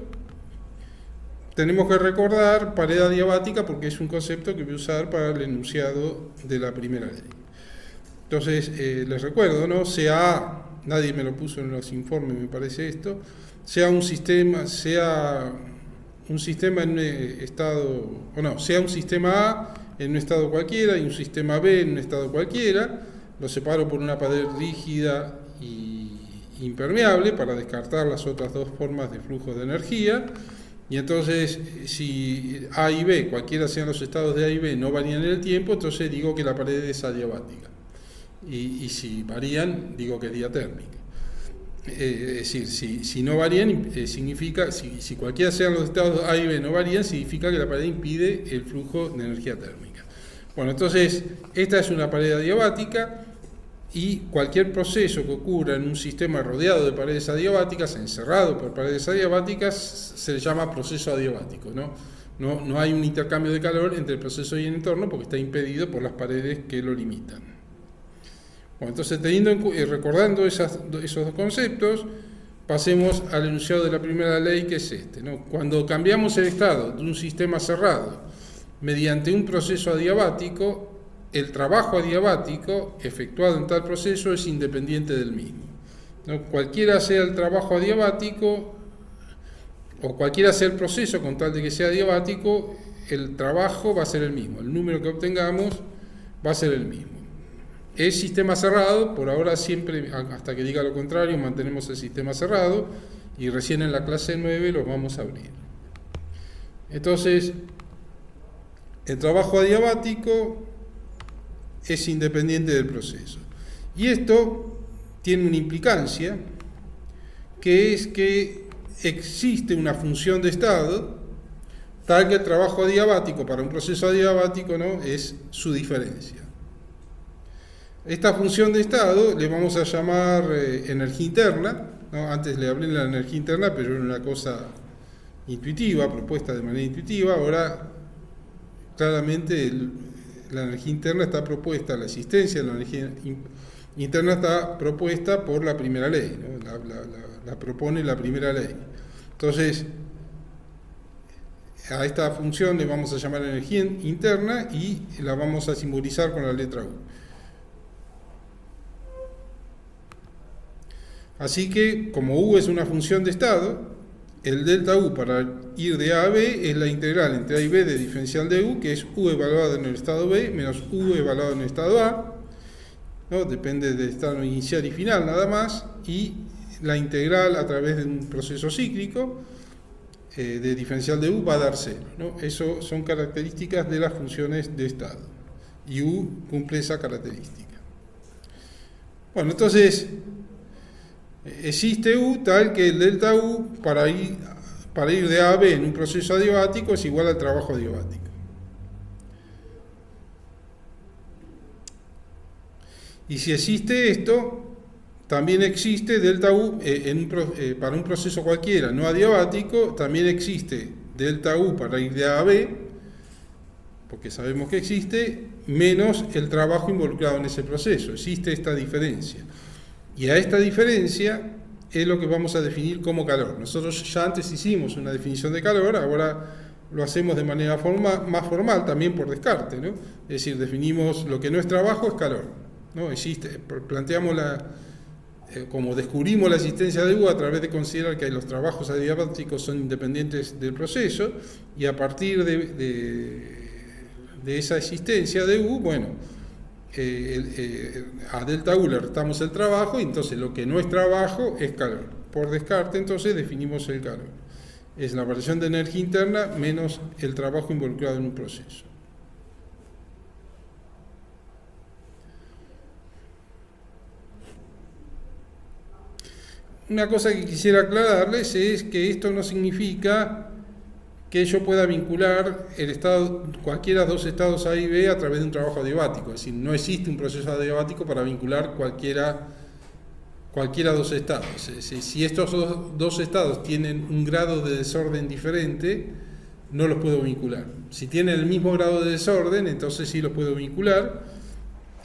tenemos que recordar pared adiabática, porque es un concepto que voy a usar para el enunciado de la primera ley. Entonces, les recuerdo, ¿no? Sea, nadie me lo puso en los informes, me parece esto, sea un sistema en un estado, o no, sea un sistema A en un estado cualquiera y un sistema B en un estado cualquiera, lo separo por una pared rígida y impermeable para descartar las otras dos formas de flujo de energía. Y entonces, si A y B, cualquiera sean los estados de A y B, no varían en el tiempo, entonces digo que la pared es adiabática. Y si varían, digo que es diatérmica. Es decir, si no varían, significa, si cualquiera sean los estados A y B no varían, significa que la pared impide el flujo de energía térmica. Bueno, entonces, esta es una pared adiabática, y cualquier proceso que ocurra en un sistema rodeado de paredes adiabáticas, encerrado por paredes adiabáticas, se le llama proceso adiabático, ¿no? No hay un intercambio de calor entre el proceso y el entorno, porque está impedido por las paredes que lo limitan. Bueno, entonces, recordando esos dos conceptos, pasemos al enunciado de la primera ley, que es este, ¿no? Cuando cambiamos el estado de un sistema cerrado mediante un proceso adiabático, el trabajo adiabático efectuado en tal proceso es independiente del mismo, ¿no? Cualquiera sea el trabajo adiabático, o cualquiera sea el proceso, con tal de que sea adiabático, el trabajo va a ser el mismo, el número que obtengamos va a ser el mismo. es sistema cerrado, por ahora siempre, hasta que diga lo contrario, mantenemos el sistema cerrado, y recién en la clase 9 lo vamos a abrir. Entonces, el trabajo adiabático es independiente del proceso. Y esto tiene una implicancia, que es que existe una función de estado, tal que el trabajo adiabático para un proceso adiabático, ¿no?, es su diferencia. Esta función de estado le vamos a llamar energía interna, ¿no? Antes le hablé de la energía interna, pero era una cosa intuitiva, propuesta de manera intuitiva. Ahora, claramente, la energía interna está propuesta, la existencia de la energía interna está propuesta por la primera ley, ¿no? La propone la primera ley. Entonces, a esta función le vamos a llamar energía interna y la vamos a simbolizar con la letra U. Así que, como U es una función de estado, el delta U para ir de A a B es la integral entre A y B de diferencial de U, que es U evaluado en el estado B menos U evaluado en el estado A, ¿no? Depende del estado inicial y final nada más, y la integral a través de un proceso cíclico de diferencial de U va a dar 0, ¿no? Eso son características de las funciones de estado, y U cumple esa característica. Bueno, entonces existe U tal que el delta U para ir de A a B en un proceso adiabático es igual al trabajo adiabático. Y si existe esto, también existe delta U para un proceso cualquiera no adiabático, también existe delta U para ir de A a B, porque sabemos que existe, menos el trabajo involucrado en ese proceso. Existe esta diferencia. Y a esta diferencia es lo que vamos a definir como calor. Nosotros ya antes hicimos una definición de calor, ahora lo hacemos de manera más formal, también por descarte, ¿no? Es decir, definimos lo que no es trabajo es calor, ¿no? Planteamos como descubrimos la existencia de U a través de considerar que los trabajos adiabáticos son independientes del proceso, y a partir de esa existencia de U, bueno, a delta U le restamos el trabajo, y entonces lo que no es trabajo es calor. Por descarte, entonces, definimos el calor. Es la variación de energía interna menos el trabajo involucrado en un proceso. Una cosa que quisiera aclararles es que esto no significa que yo pueda vincular cualquiera de dos estados A y B a través de un trabajo adiabático. Es decir, no existe un proceso adiabático para vincular cualquiera de dos estados. Es decir, si estos dos estados tienen un grado de desorden diferente, no los puedo vincular. Si tienen el mismo grado de desorden, entonces sí los puedo vincular,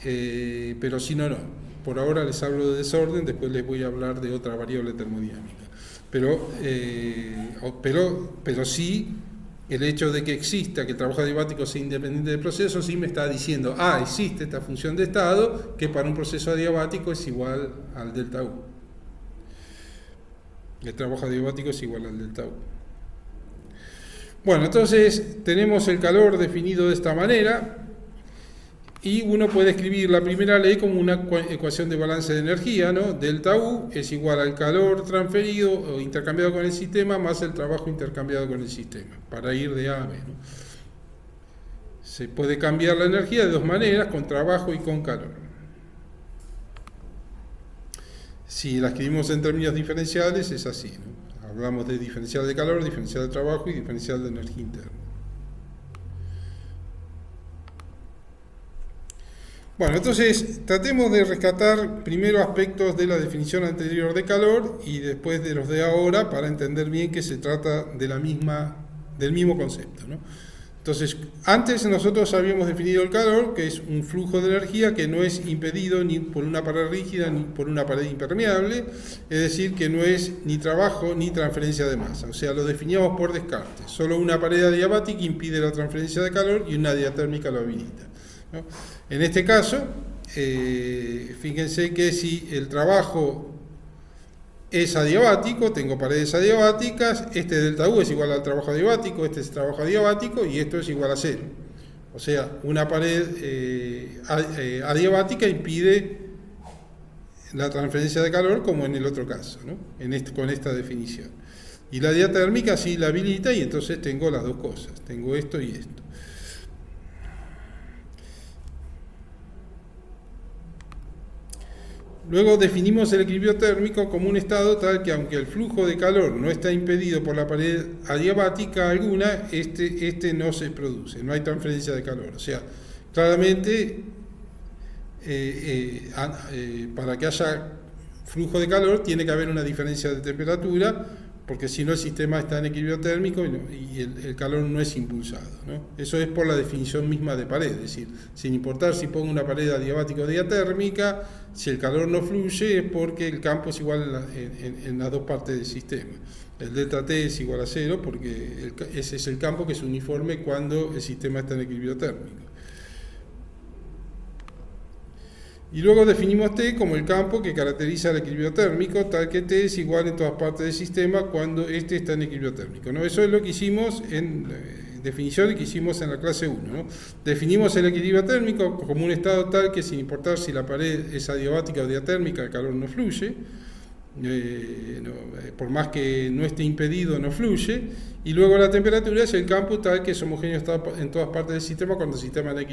pero si no, no. Por ahora les hablo de desorden, después les voy a hablar de otra variable termodinámica. Pero sí, el hecho de que exista, que el trabajo adiabático sea independiente del proceso, sí me está diciendo, existe esta función de estado que para un proceso adiabático es igual al delta U. El trabajo adiabático es igual al delta U. Bueno, entonces tenemos el calor definido de esta manera, y uno puede escribir la primera ley como una ecuación de balance de energía, ¿no? Delta U es igual al calor transferido o intercambiado con el sistema más el trabajo intercambiado con el sistema, para ir de A a B, ¿no? Se puede cambiar la energía de dos maneras, con trabajo y con calor. Si la escribimos en términos diferenciales es así, ¿no? Hablamos de diferencial de calor, diferencial de trabajo y diferencial de energía interna. Bueno, entonces tratemos de rescatar primero aspectos de la definición anterior de calor y después de los de ahora para entender bien que se trata del mismo concepto, ¿no? Entonces, antes nosotros habíamos definido el calor, que es un flujo de energía que no es impedido ni por una pared rígida ni por una pared impermeable, es decir, que no es ni trabajo ni transferencia de masa. O sea, lo definíamos por descarte. Solo una pared adiabática impide la transferencia de calor y una diatérmica lo habilita, ¿no? En este caso, fíjense que si el trabajo es adiabático, tengo paredes adiabáticas, este delta U es igual al trabajo adiabático, este es trabajo adiabático y esto es igual a 0. O sea, una pared adiabática impide la transferencia de calor como en el otro caso, ¿no? Con esta definición. Y la diatérmica sí la habilita y entonces tengo las dos cosas, tengo esto y esto. Luego definimos el equilibrio térmico como un estado tal que aunque el flujo de calor no está impedido por la pared adiabática alguna, este no se produce, no hay transferencia de calor. O sea, claramente para que haya flujo de calor tiene que haber una diferencia de temperatura, porque si no el sistema está en equilibrio térmico y el calor no es impulsado, ¿no? Eso es por la definición misma de pared, es decir, sin importar si pongo una pared adiabática o diatérmica, si el calor no fluye es porque el campo es igual en las dos partes del sistema. El delta T es igual a 0 porque ese es el campo que es uniforme cuando el sistema está en equilibrio térmico. Y luego definimos T como el campo que caracteriza el equilibrio térmico, tal que T es igual en todas partes del sistema cuando este está en equilibrio térmico, ¿no? Eso es lo que hicimos en definiciones que hicimos en la clase 1, ¿no? Definimos el equilibrio térmico como un estado tal que sin importar si la pared es adiabática o diatérmica, el calor no fluye, por más que no esté impedido, no fluye. Y luego la temperatura es el campo tal que es homogéneo en todas partes del sistema cuando el sistema está en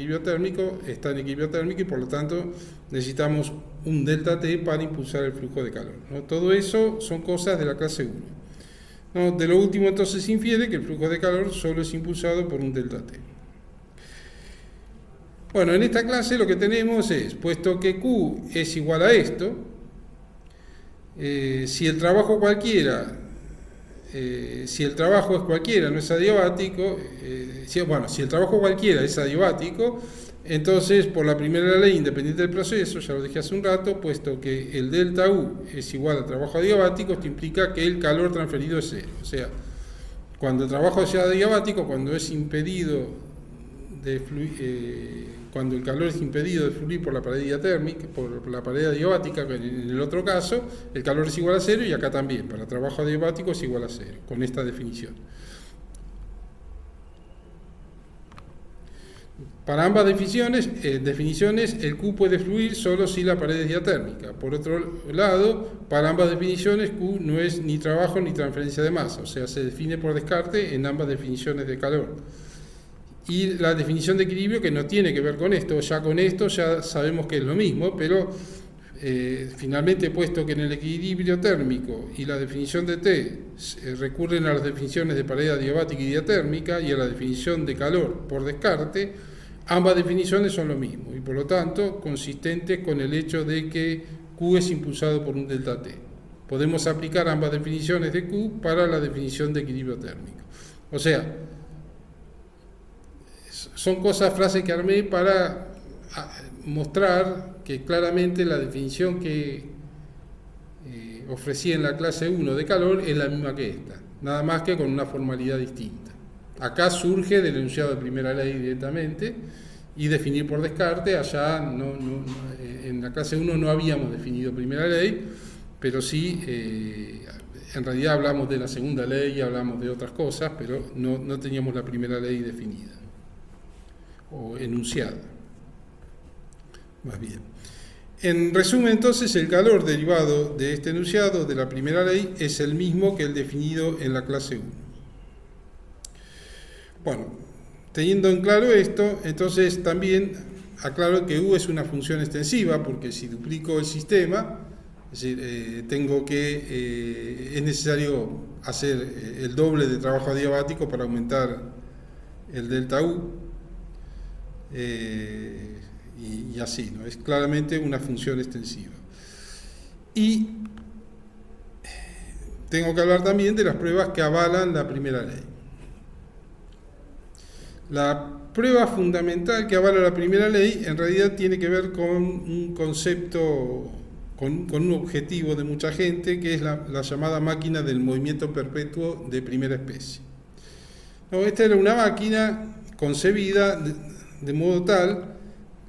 equilibrio térmico y por lo tanto necesitamos un delta T para impulsar el flujo de calor, ¿no? Todo eso son cosas de la clase 1. ¿No? De lo último entonces se infiere que el flujo de calor solo es impulsado por un delta T. Bueno, en esta clase lo que tenemos es, puesto que Q es igual a esto, si el trabajo es cualquiera, no es adiabático, si el trabajo cualquiera es adiabático, entonces por la primera ley independiente del proceso, ya lo dije hace un rato, puesto que el delta U es igual al trabajo adiabático, esto implica que el calor transferido es 0. O sea, cuando el trabajo sea adiabático, cuando el calor es impedido de fluir por la pared diatérmica, por la pared adiabática, en el otro caso, el calor es igual a 0 y acá también, para trabajo adiabático es igual a 0, con esta definición. Para ambas definiciones, el Q puede fluir solo si la pared es diatérmica. Por otro lado, para ambas definiciones, Q no es ni trabajo ni transferencia de masa, o sea, se define por descarte en ambas definiciones de calor. Y la definición de equilibrio que no tiene que ver con esto, ya sabemos que es lo mismo, pero finalmente, puesto que en el equilibrio térmico y la definición de T recurren a las definiciones de pared adiabática y diatérmica y a la definición de calor por descarte, ambas definiciones son lo mismo y por lo tanto consistentes con el hecho de que Q es impulsado por un delta T. Podemos aplicar ambas definiciones de Q para la definición de equilibrio térmico. O sea, son frases que armé para mostrar que claramente la definición que ofrecí en la clase 1 de calor es la misma que esta, nada más que con una formalidad distinta. Acá surge del enunciado de primera ley directamente y definir por descarte. Allá en la clase 1 no habíamos definido primera ley, pero sí, en realidad hablamos de la segunda ley y hablamos de otras cosas, pero no teníamos la primera ley definida o enunciada. Más bien. En resumen, entonces, el calor derivado de este enunciado de la primera ley es el mismo que el definido en la clase 1. Bueno, teniendo en claro esto, entonces también aclaro que U es una función extensiva, porque si duplico el sistema, es decir, es necesario hacer el doble de trabajo adiabático para aumentar el delta U, y así, ¿no? Es claramente una función extensiva. Y tengo que hablar también de las pruebas que avalan la primera ley. La prueba fundamental que avala la primera ley en realidad tiene que ver con un concepto, con un objetivo de mucha gente, que es la llamada máquina del movimiento perpetuo de primera especie. No, esta era una máquina concebida de modo tal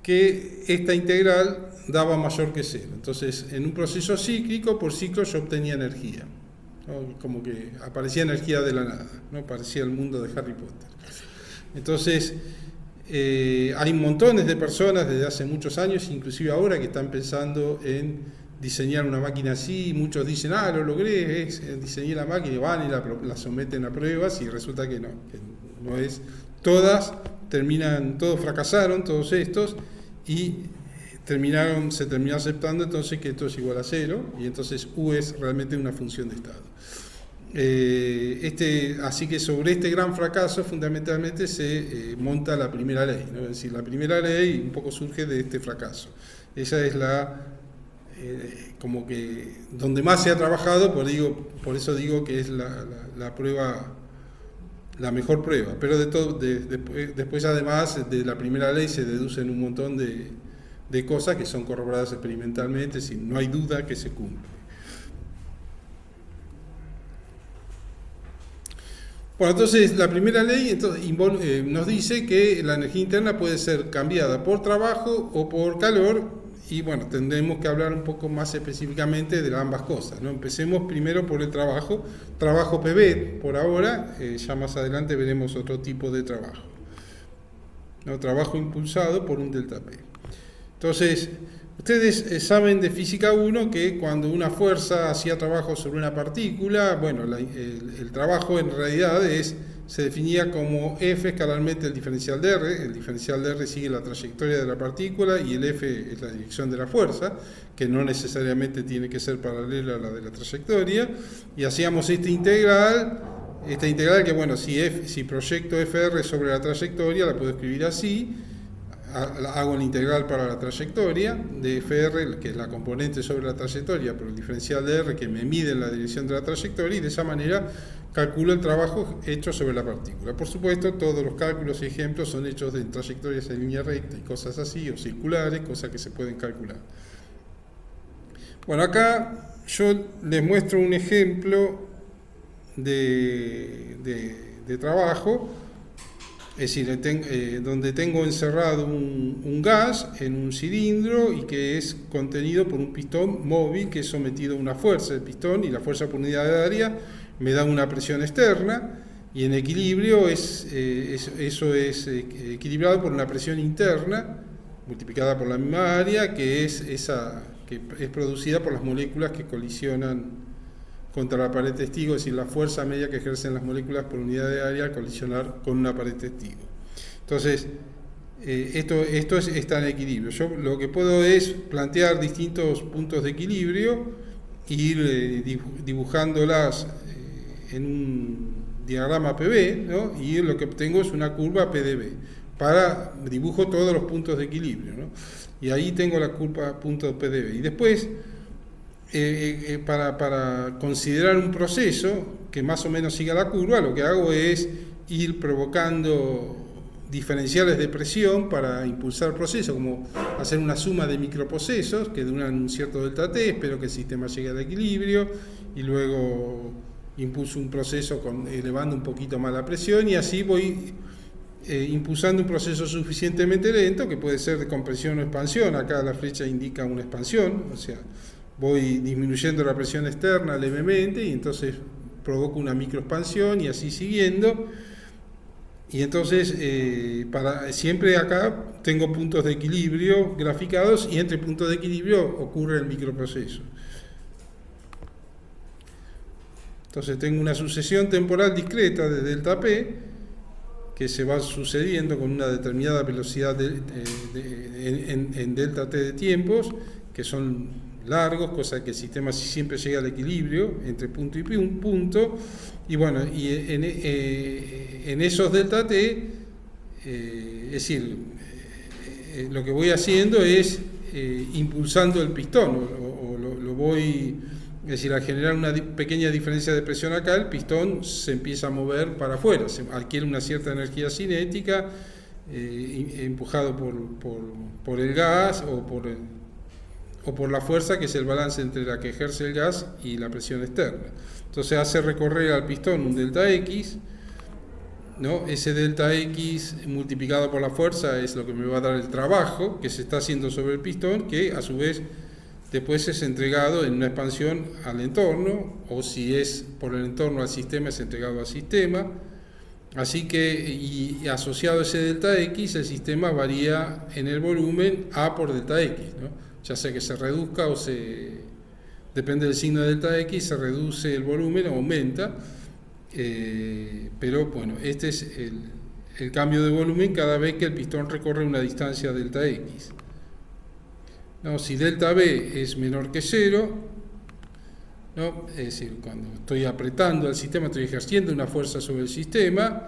que esta integral daba mayor que 0. Entonces, en un proceso cíclico, por ciclo yo obtenía energía, ¿no? Como que aparecía energía de la nada, ¿no? Parecía el mundo de Harry Potter. Entonces, Hay montones de personas desde hace muchos años, inclusive ahora, que están pensando en diseñar una máquina así. Muchos dicen, lo logré, diseñé la máquina, y van y la someten a pruebas, y resulta que no es. Todos fracasaron, todos estos, y se terminó aceptando entonces que esto es igual a 0, y entonces U es realmente una función de estado. Así que sobre este gran fracaso fundamentalmente se monta la primera ley, ¿no? Es decir, la primera ley un poco surge de este fracaso. Esa es como que donde más se ha trabajado, por eso digo que es la prueba, la mejor prueba. Pero después además de la primera ley se deducen un montón de cosas que son corroboradas experimentalmente, es decir, no hay duda que se cumple. Bueno, entonces la primera ley nos dice que la energía interna puede ser cambiada por trabajo o por calor, y bueno, tendremos que hablar un poco más específicamente de ambas cosas, ¿no? Empecemos primero por el trabajo PV por ahora, ya más adelante veremos otro tipo de trabajo, ¿no? Trabajo impulsado por un delta P. Entonces, ustedes saben de física 1 que cuando una fuerza hacía trabajo sobre una partícula, bueno, el trabajo en realidad se definía como F escalarmente el diferencial de R. El diferencial de R sigue la trayectoria de la partícula y el F es la dirección de la fuerza, que no necesariamente tiene que ser paralela a la de la trayectoria. Y hacíamos esta integral que, bueno, si proyecto FR sobre la trayectoria, la puedo escribir así. Hago la integral para la trayectoria de FR, que es la componente sobre la trayectoria, por el diferencial de R que me mide en la dirección de la trayectoria, y de esa manera calculo el trabajo hecho sobre la partícula. Por supuesto, todos los cálculos y ejemplos son hechos en trayectorias en línea recta y cosas así, o circulares, cosas que se pueden calcular. Bueno, acá yo les muestro un ejemplo de trabajo. Es decir, donde tengo encerrado un gas en un cilindro y que es contenido por un pistón móvil que es sometido a una fuerza. El pistón y la fuerza por unidad de área me dan una presión externa, y en equilibrio eso es equilibrado por una presión interna multiplicada por la misma área, que es producida por las moléculas que colisionan contra la pared testigo, es decir, la fuerza media que ejercen las moléculas por unidad de área al colisionar con una pared testigo. Entonces, esto está en equilibrio. Yo lo que puedo es plantear distintos puntos de equilibrio e ir dibujándolas en un diagrama PV, ¿no? Y lo que obtengo es una curva PdV. Dibujo todos los puntos de equilibrio, ¿no? Y ahí tengo la curva punto PdV. Y después, para considerar un proceso que más o menos siga la curva, lo que hago es ir provocando diferenciales de presión para impulsar el proceso, como hacer una suma de microprocesos que duran un cierto delta T, espero que el sistema llegue al equilibrio, y luego impulso un proceso elevando un poquito más la presión, y así voy impulsando un proceso suficientemente lento, que puede ser de compresión o expansión. Acá la flecha indica una expansión, o sea, voy disminuyendo la presión externa levemente y entonces provoco una microexpansión, y así siguiendo. Y entonces siempre acá tengo puntos de equilibrio graficados, y entre puntos de equilibrio ocurre el microproceso. Entonces tengo una sucesión temporal discreta de delta P que se va sucediendo con una determinada velocidad en delta T de tiempos, que son largos, cosa que el sistema siempre llega al equilibrio entre punto y punto. Y bueno, en esos delta T, es decir, lo que voy haciendo es impulsando el pistón, lo voy, es decir, al generar una pequeña diferencia de presión acá, el pistón se empieza a mover para afuera, se adquiere una cierta energía cinética, empujado por el gas o por la fuerza, que es el balance entre la que ejerce el gas y la presión externa. Entonces hace recorrer al pistón un delta X, ¿no? Ese delta X multiplicado por la fuerza es lo que me va a dar el trabajo que se está haciendo sobre el pistón, que a su vez después es entregado en una expansión al entorno, o si es por el entorno al sistema, es entregado al sistema, Así que, y asociado a ese delta X, el sistema varía en el volumen A por delta X, ¿no? Ya sea que se reduzca o depende del signo de delta X, se reduce el volumen o aumenta, pero bueno, este es el cambio de volumen cada vez que el pistón recorre una distancia delta X. ¿No? Si delta B es menor que 0, ¿no? Es decir, cuando estoy apretando al sistema, estoy ejerciendo una fuerza sobre el sistema,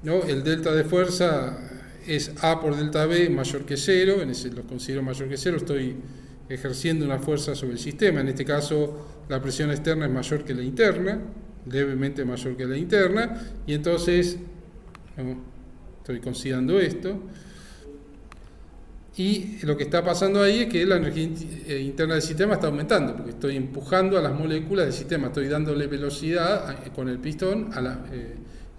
¿no? El delta de fuerza es A por delta B mayor que 0, en ese lo considero mayor que 0, estoy ejerciendo una fuerza sobre el sistema. En este caso la presión externa es mayor que la interna, levemente mayor que la interna, y entonces, ¿no? Estoy considerando esto. Y lo que está pasando ahí es que la energía interna del sistema está aumentando, porque estoy empujando a las moléculas del sistema, estoy dándole velocidad con el pistón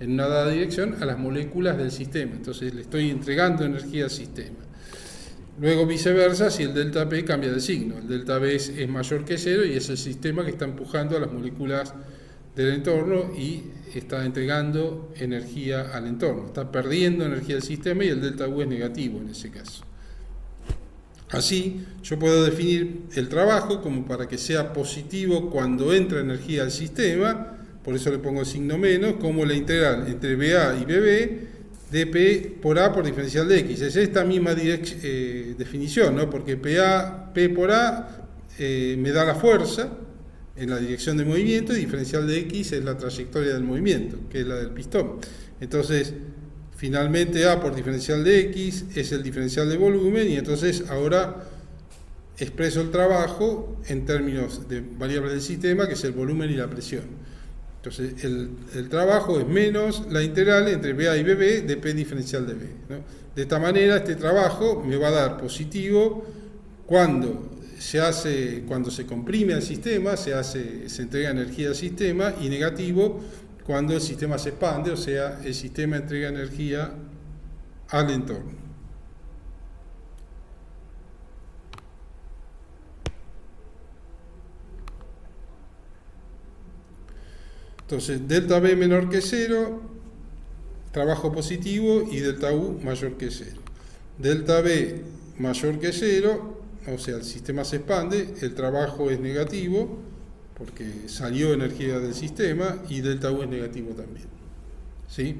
en una dada dirección a las moléculas del sistema, entonces le estoy entregando energía al sistema. Luego viceversa, si el delta P cambia de signo, el delta B es mayor que 0 y es el sistema que está empujando a las moléculas del entorno y está entregando energía al entorno, está perdiendo energía al sistema y el delta U es negativo en ese caso. Así, yo puedo definir el trabajo como para que sea positivo cuando entra energía al sistema, por eso le pongo el signo menos, como la integral entre BA y BB de P por A por diferencial de X. Es esta misma definición, ¿no? Porque P por A me da la fuerza en la dirección de movimiento y diferencial de X es la trayectoria del movimiento, que es la del pistón. Entonces, finalmente A por diferencial de X es el diferencial de volumen y entonces ahora expreso el trabajo en términos de variables del sistema, que es el volumen y la presión. Entonces el trabajo es menos la integral entre BA y BB de P diferencial de B, ¿no? De esta manera este trabajo me va a dar positivo cuando se comprime al sistema, se entrega energía al sistema, y negativo cuando el sistema se expande, o sea, el sistema entrega energía al entorno. Entonces, delta B menor que 0, trabajo positivo, y delta U mayor que 0. Delta B mayor que 0, o sea, el sistema se expande, el trabajo es negativo, porque salió energía del sistema, y delta U es negativo también. ¿Sí?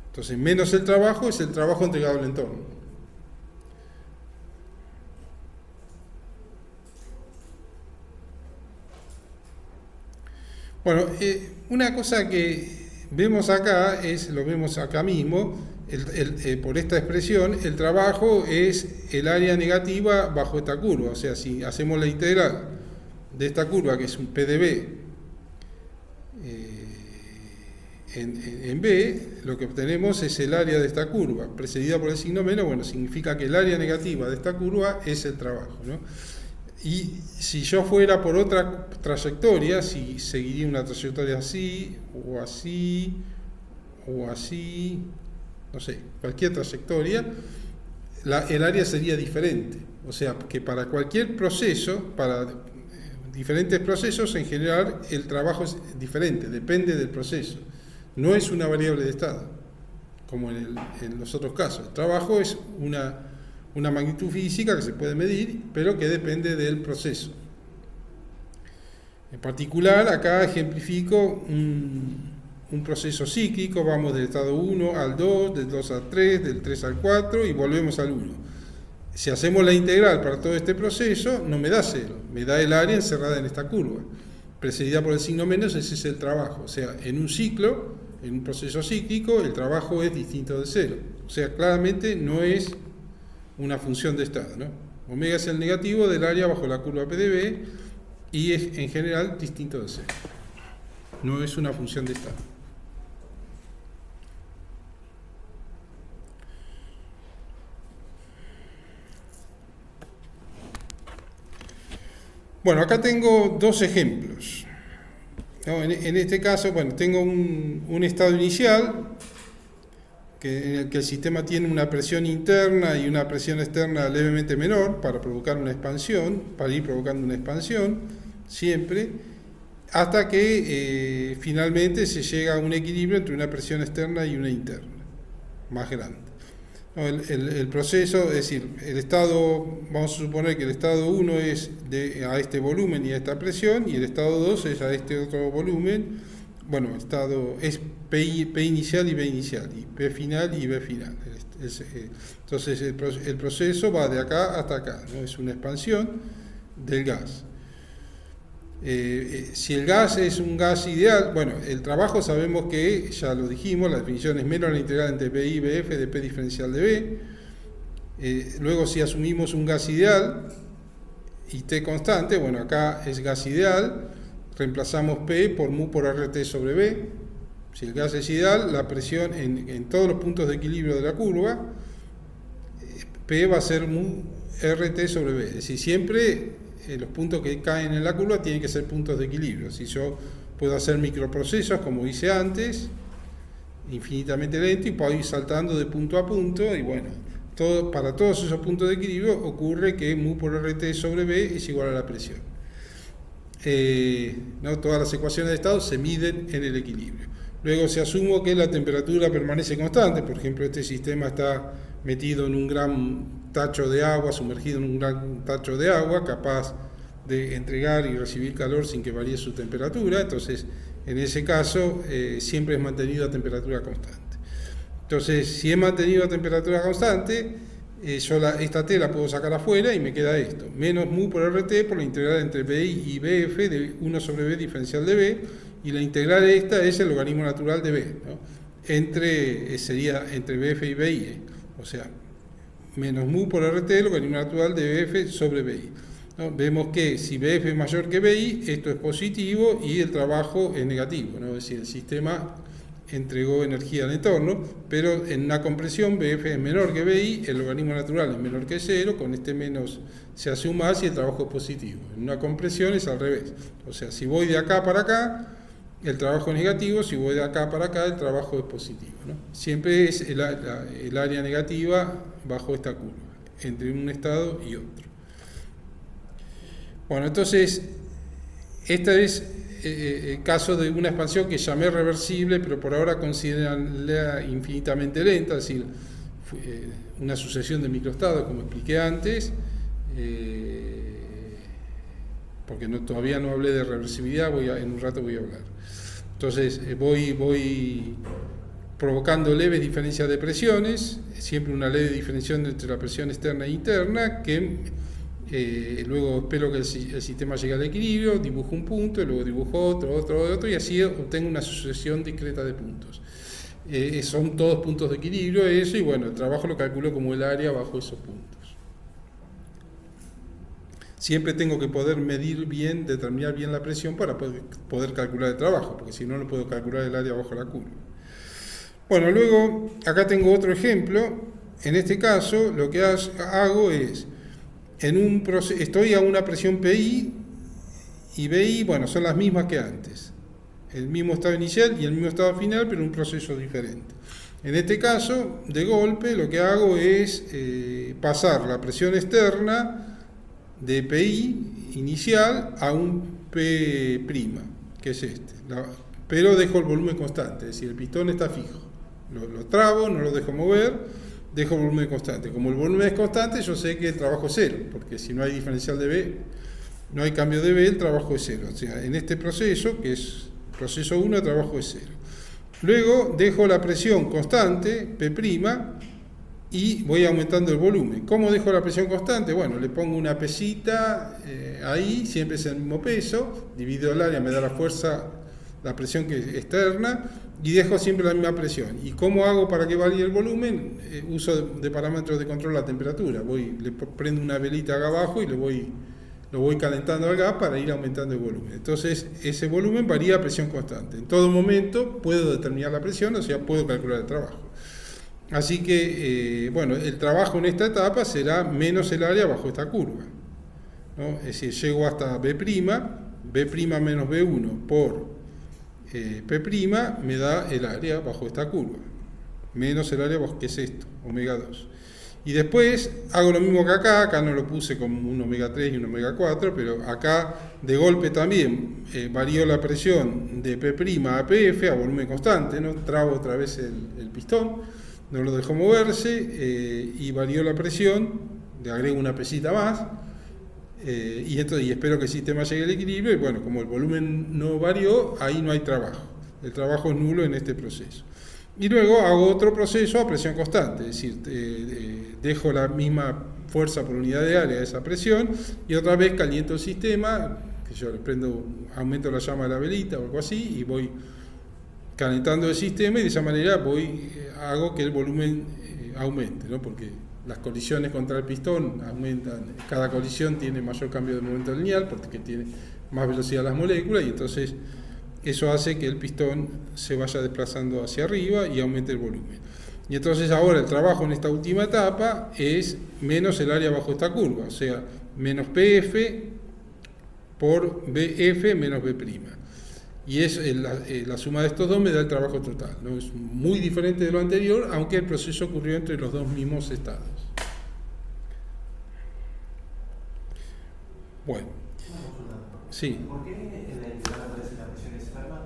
Entonces, menos el trabajo es el trabajo entregado al entorno. Bueno, una cosa que vemos acá, lo vemos acá mismo, por esta expresión, el trabajo es el área negativa bajo esta curva, o sea, si hacemos la integral de esta curva, que es un P de B en B, lo que obtenemos es el área de esta curva, precedida por el signo menos. Bueno, significa que el área negativa de esta curva es el trabajo, ¿no? Y si yo fuera por otra trayectoria, si seguiría una trayectoria así, o así, o así, no sé, cualquier trayectoria, el área sería diferente. O sea, que para cualquier proceso, para diferentes procesos, en general, el trabajo es diferente, depende del proceso. No es una variable de estado, como en los otros casos. El trabajo es una magnitud física que se puede medir, pero que depende del proceso. En particular, acá ejemplifico un proceso cíclico, vamos del estado 1 al 2, del 2 al 3, del 3 al 4 y volvemos al 1. Si hacemos la integral para todo este proceso, no me da 0, me da el área encerrada en esta curva, precedida por el signo menos. Ese es el trabajo. O sea, en un ciclo, en un proceso cíclico, el trabajo es distinto de 0. O sea, claramente no es una función de estado, ¿no? Omega es el negativo del área bajo la curva P de B y es en general distinto de 0. No es una función de estado. Bueno, acá tengo dos ejemplos, ¿no? En este caso, bueno, tengo un estado inicial en el que el sistema tiene una presión interna y una presión externa levemente menor para provocar una expansión, para ir provocando una expansión siempre. hasta que finalmente se llega a un equilibrio entre una presión externa y una interna, más grande. No, el proceso, es decir, el estado, vamos a suponer que el estado 1 es a este volumen y a esta presión, y el estado 2 es a este otro volumen. Bueno, el estado es P inicial y B inicial, y P final y B final. Entonces el proceso va de acá hasta acá, ¿no? Es una expansión del gas. Si el gas es un gas ideal, bueno, el trabajo sabemos que, ya lo dijimos, la definición es menos la integral entre PI y BF de P diferencial de B. Luego, si asumimos un gas ideal y T constante, bueno, acá es gas ideal, reemplazamos P por mu por RT sobre B. Si el gas es ideal, la presión en todos los puntos de equilibrio de la curva, P va a ser mu RT sobre B. Es decir, siempre los puntos que caen en la curva tienen que ser puntos de equilibrio. Si yo puedo hacer microprocesos, como hice antes, infinitamente lento, y puedo ir saltando de punto a punto, y bueno, para todos esos puntos de equilibrio ocurre que mu por RT sobre B es igual a la presión. ¿No? Todas las ecuaciones de estado se miden en el equilibrio. Luego, si asumo que la temperatura permanece constante, por ejemplo, este sistema está metido en un gran tacho de agua, sumergido en un gran tacho de agua, capaz de entregar y recibir calor sin que varíe su temperatura, entonces en ese caso siempre es mantenido a temperatura constante. Entonces, si he mantenido a temperatura constante, esta T la puedo sacar afuera y me queda esto, menos mu por RT por la integral entre BI y BF de 1 sobre B diferencial de B, y la integral esta es el logaritmo natural de B, ¿no? Sería entre BF y BI, o sea, menos mu por RT, logaritmo natural de BF sobre BI. ¿No? Vemos que si BF es mayor que BI, esto es positivo y el trabajo es negativo, ¿no? Es decir, el sistema entregó energía al entorno, pero en una compresión BF es menor que BI, el logaritmo natural es menor que 0, con este menos se hace un más y el trabajo es positivo. En una compresión es al revés, o sea, si voy de acá para acá, el trabajo es negativo, si voy de acá para acá, el trabajo es positivo, ¿no? Siempre es el área negativa bajo esta curva, entre un estado y otro. Bueno, entonces, este es el caso de una expansión que llamé reversible, pero por ahora consideranla infinitamente lenta, es decir, una sucesión de microestados, como expliqué antes, porque todavía no hablé de reversibilidad, en un rato voy a hablar. Entonces, voy provocando leves diferencias de presiones, siempre una leve diferenciación entre la presión externa e interna, que luego espero que el sistema llegue al equilibrio, dibujo un punto, y luego dibujo otro, y así obtengo una sucesión discreta de puntos. Son todos puntos de equilibrio, eso, y bueno, el trabajo lo calculo como el área bajo esos puntos. Siempre tengo que poder medir bien, determinar bien la presión para poder calcular el trabajo, porque si no, no puedo calcular el área bajo la curva. Bueno, luego, acá tengo otro ejemplo. En este caso, lo que hago es, estoy a una presión PI y BI, bueno, son las mismas que antes. El mismo estado inicial y el mismo estado final, pero un proceso diferente. En este caso, de golpe, lo que hago es pasar la presión externa de PI inicial a un P', que es este. Pero dejo el volumen constante, es decir, el pistón está fijo. Lo trabo, no lo dejo mover, dejo el volumen constante. Como el volumen es constante, yo sé que el trabajo es 0, porque si no hay diferencial de B, no hay cambio de B, el trabajo es 0. O sea, en este proceso, que es proceso 1, el trabajo es 0. Luego dejo la presión constante, P', y voy aumentando el volumen. ¿Cómo dejo la presión constante? Bueno, le pongo una pesita ahí, siempre es el mismo peso, divido el área, me da la fuerza, la presión que es externa, y dejo siempre la misma presión. ¿Y cómo hago para que varíe el volumen? Uso de parámetros de control la temperatura. Le prendo una velita acá abajo y lo voy calentando al gas para ir aumentando el volumen. Entonces, ese volumen varía a presión constante. En todo momento puedo determinar la presión, o sea, puedo calcular el trabajo. Así que, bueno, el trabajo en esta etapa será menos el área bajo esta curva, ¿no? Es decir, llego hasta B', B' menos B1 por P' me da el área bajo esta curva, menos el área bajo, que es esto, omega 2. Y después hago lo mismo que acá no lo puse como un omega 3 y un omega 4, pero acá de golpe también varió la presión de P' a PF a volumen constante, ¿no? Trabo otra vez el pistón, no lo dejo moverse y varió la presión, le agrego una pesita más y espero que el sistema llegue al equilibrio y bueno, como el volumen no varió, ahí no hay trabajo, el trabajo es nulo en este proceso. Y luego hago otro proceso a presión constante, es decir, dejo la misma fuerza por unidad de área de esa presión y otra vez caliento el sistema, que yo le prendo, aumento la llama de la velita o algo así y voy calentando el sistema y de esa manera hago que el volumen aumente, ¿no? Porque las colisiones contra el pistón aumentan, cada colisión tiene mayor cambio de momento lineal porque tiene más velocidad las moléculas y entonces eso hace que el pistón se vaya desplazando hacia arriba y aumente el volumen. Y entonces ahora el trabajo en esta última etapa es menos el área bajo esta curva, o sea, menos PF por BF menos B'. Y es la suma de estos dos me da el trabajo total, ¿no? Es muy diferente de lo anterior, aunque el proceso ocurrió entre los dos mismos estados. Bueno. Sí. ¿Por qué en la integral aparece la presión externa?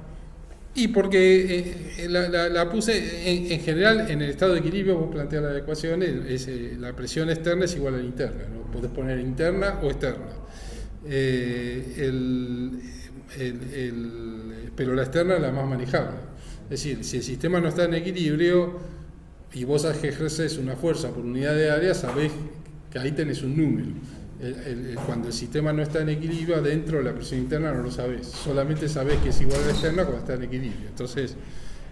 Y porque la puse en general en el estado de equilibrio, vos planteas la ecuación, la presión externa es igual a la interna, ¿no? Podés poner interna o externa. Pero la externa es la más manejable. Es decir, si el sistema no está en equilibrio y vos ejerces una fuerza por unidad de área, sabés que ahí tenés un número. Cuando el sistema no está en equilibrio, adentro la presión interna no lo sabés, solamente sabés que es igual a la externa cuando está en equilibrio. Entonces,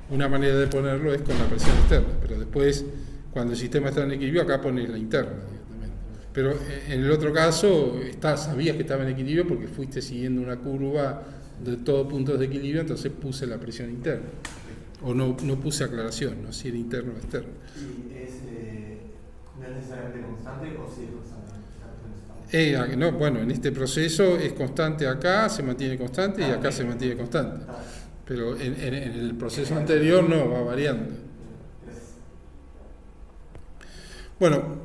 una manera de ponerlo es con la presión externa, pero después, cuando el sistema está en equilibrio, acá pones la interna directamente. Pero en el otro caso, sabías que estaba en equilibrio porque fuiste siguiendo una curva de todos puntos de equilibrio, entonces puse la presión interna. O no puse aclaración, ¿no? Si era interno o externo. ¿Y no es necesariamente constante o sí es constante? No, bueno, en este proceso es constante acá, se mantiene constante y acá se mantiene constante. Pero en el proceso anterior no, va variando. Bueno,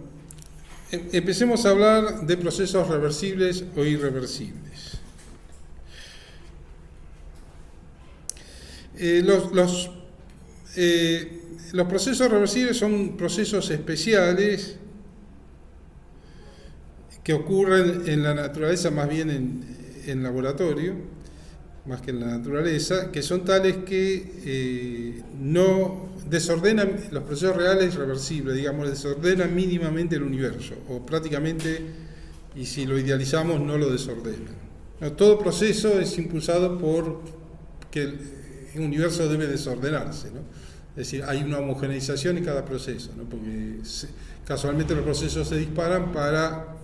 empecemos a hablar de procesos reversibles o irreversibles. Los procesos reversibles son procesos especiales que ocurren en la naturaleza, más bien en laboratorio, más que en la naturaleza, que son tales que no desordenan, los procesos reales reversibles, digamos, desordenan mínimamente el universo, o prácticamente, y si lo idealizamos, no lo desordenan. No, todo proceso es impulsado por que el universo debe desordenarse, ¿no? Es decir, hay una homogeneización en cada proceso, ¿no? Porque casualmente los procesos se disparan para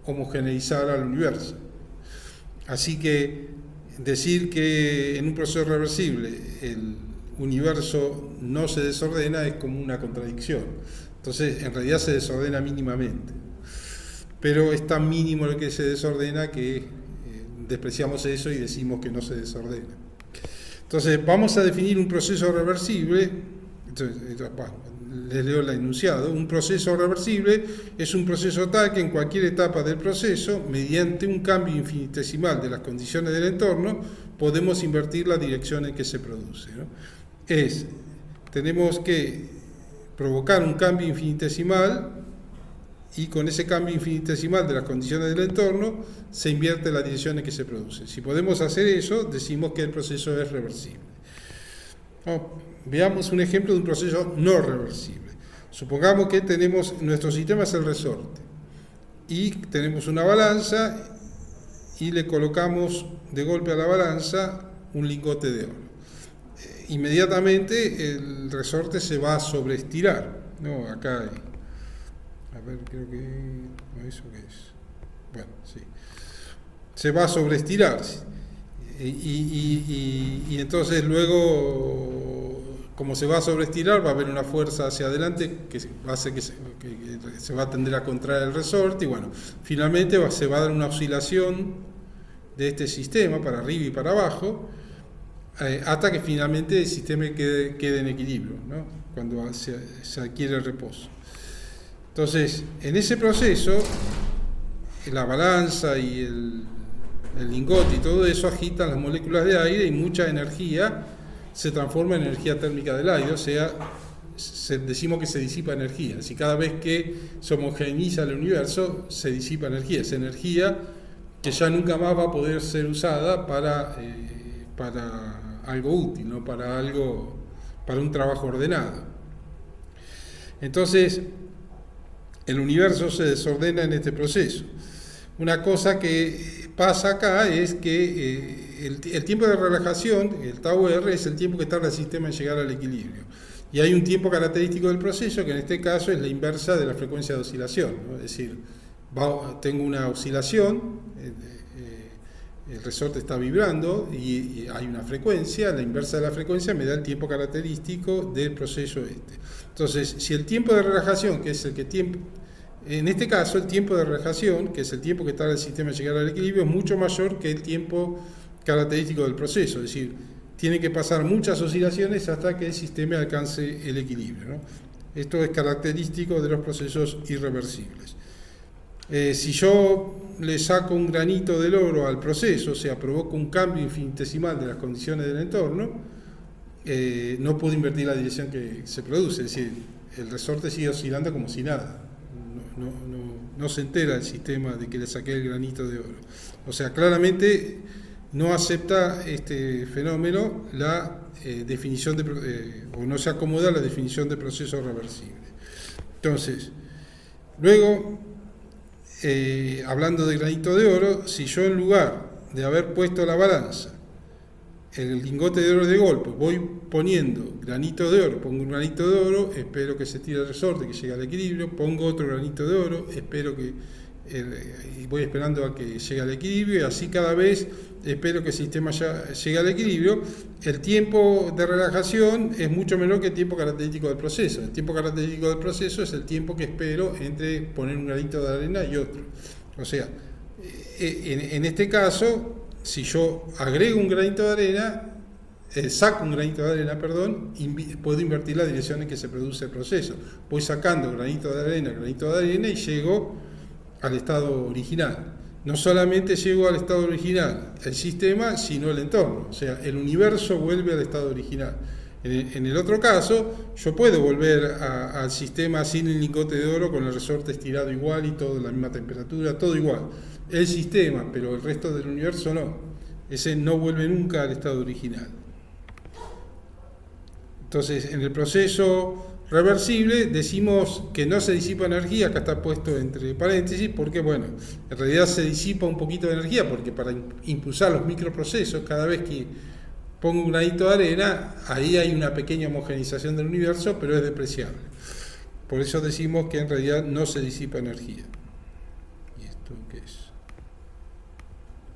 homogeneizar al universo. Así que decir que en un proceso reversible el universo no se desordena es como una contradicción. Entonces, en realidad se desordena mínimamente. Pero es tan mínimo lo que se desordena que despreciamos eso y decimos que no se desordena. Entonces, vamos a definir un proceso reversible. Les leo el enunciado. Un proceso reversible es un proceso tal que en cualquier etapa del proceso, mediante un cambio infinitesimal de las condiciones del entorno, podemos invertir la dirección en que se produce, ¿no? Tenemos que provocar un cambio infinitesimal y con ese cambio infinitesimal de las condiciones del entorno se invierte la dirección en que se produce. Si podemos hacer eso, decimos que el proceso es reversible. Veamos un ejemplo de un proceso no reversible. Supongamos que nuestro sistema es el resorte y tenemos una balanza y le colocamos de golpe a la balanza un lingote de oro. Inmediatamente el resorte se va a sobreestirar, ¿no? Acá hay, a ver, creo que ¿eso qué es? Bueno, sí. Se va a sobreestirar y entonces luego, como se va a sobreestirar, va a haber una fuerza hacia adelante que hace que se va a tender a contraer el resorte y bueno, finalmente se va a dar una oscilación de este sistema para arriba y para abajo hasta que finalmente el sistema quede en equilibrio, ¿no? Cuando se adquiere el reposo. Entonces, en ese proceso, la balanza y el lingote y todo eso agitan las moléculas de aire y mucha energía se transforma en energía térmica del aire, o sea, decimos que se disipa energía. Si cada vez que se homogeneiza el universo, se disipa energía. Es energía que ya nunca más va a poder ser usada para algo útil, ¿no? Para un trabajo ordenado. Entonces, el universo se desordena en este proceso. Una cosa que pasa acá es que el tiempo de relajación, el tau R, es el tiempo que tarda el sistema en llegar al equilibrio. Y hay un tiempo característico del proceso que en este caso es la inversa de la frecuencia de oscilación, ¿no? Es decir, tengo una oscilación, el resorte está vibrando y hay una frecuencia, la inversa de la frecuencia me da el tiempo característico del proceso este. Entonces, si el tiempo de relajación, que es en este caso el tiempo de relajación, que es el tiempo que tarda el sistema en llegar al equilibrio, es mucho mayor que el tiempo característico del proceso, es decir, tiene que pasar muchas oscilaciones hasta que el sistema alcance el equilibrio, ¿no? Esto es característico de los procesos irreversibles. Si yo le saco un granito del oro al proceso, o sea, provoco un cambio infinitesimal de las condiciones del entorno, no puedo invertir la dirección que se produce, es decir, el resorte sigue oscilando como si nada. No se entera el sistema de que le saqué el granito de oro. O sea, claramente no acepta este fenómeno la definición o no se acomoda a la definición de proceso reversible. Entonces, luego, hablando de granito de oro, si yo en lugar de haber puesto la balanza, el lingote de oro de golpe, voy poniendo granito de oro, pongo un granito de oro, espero que se tire el resorte, que llegue al equilibrio, pongo otro granito de oro, y voy esperando a que llegue al equilibrio, y así cada vez espero que el sistema llegue al equilibrio. El tiempo de relajación es mucho menor que el tiempo característico del proceso. El tiempo característico del proceso es el tiempo que espero entre poner un granito de arena y otro. O sea, en este caso, si yo agrego un granito de arena, saco un granito de arena, puedo invertir la dirección en que se produce el proceso. Voy sacando granito de arena y llego al estado original. No solamente llego al estado original el sistema, sino el entorno. O sea, el universo vuelve al estado original. En el otro caso, yo puedo volver al sistema sin el lingote de oro, con el resorte estirado igual y todo, la misma temperatura, todo igual. El sistema, pero el resto del universo no. Ese no vuelve nunca al estado original. Entonces, en el proceso reversible decimos que no se disipa energía, acá está puesto entre paréntesis, porque bueno, en realidad se disipa un poquito de energía, porque para impulsar los microprocesos, cada vez que pongo un granito de arena, ahí hay una pequeña homogeneización del universo, pero es despreciable. Por eso decimos que en realidad no se disipa energía. ¿Y esto qué es?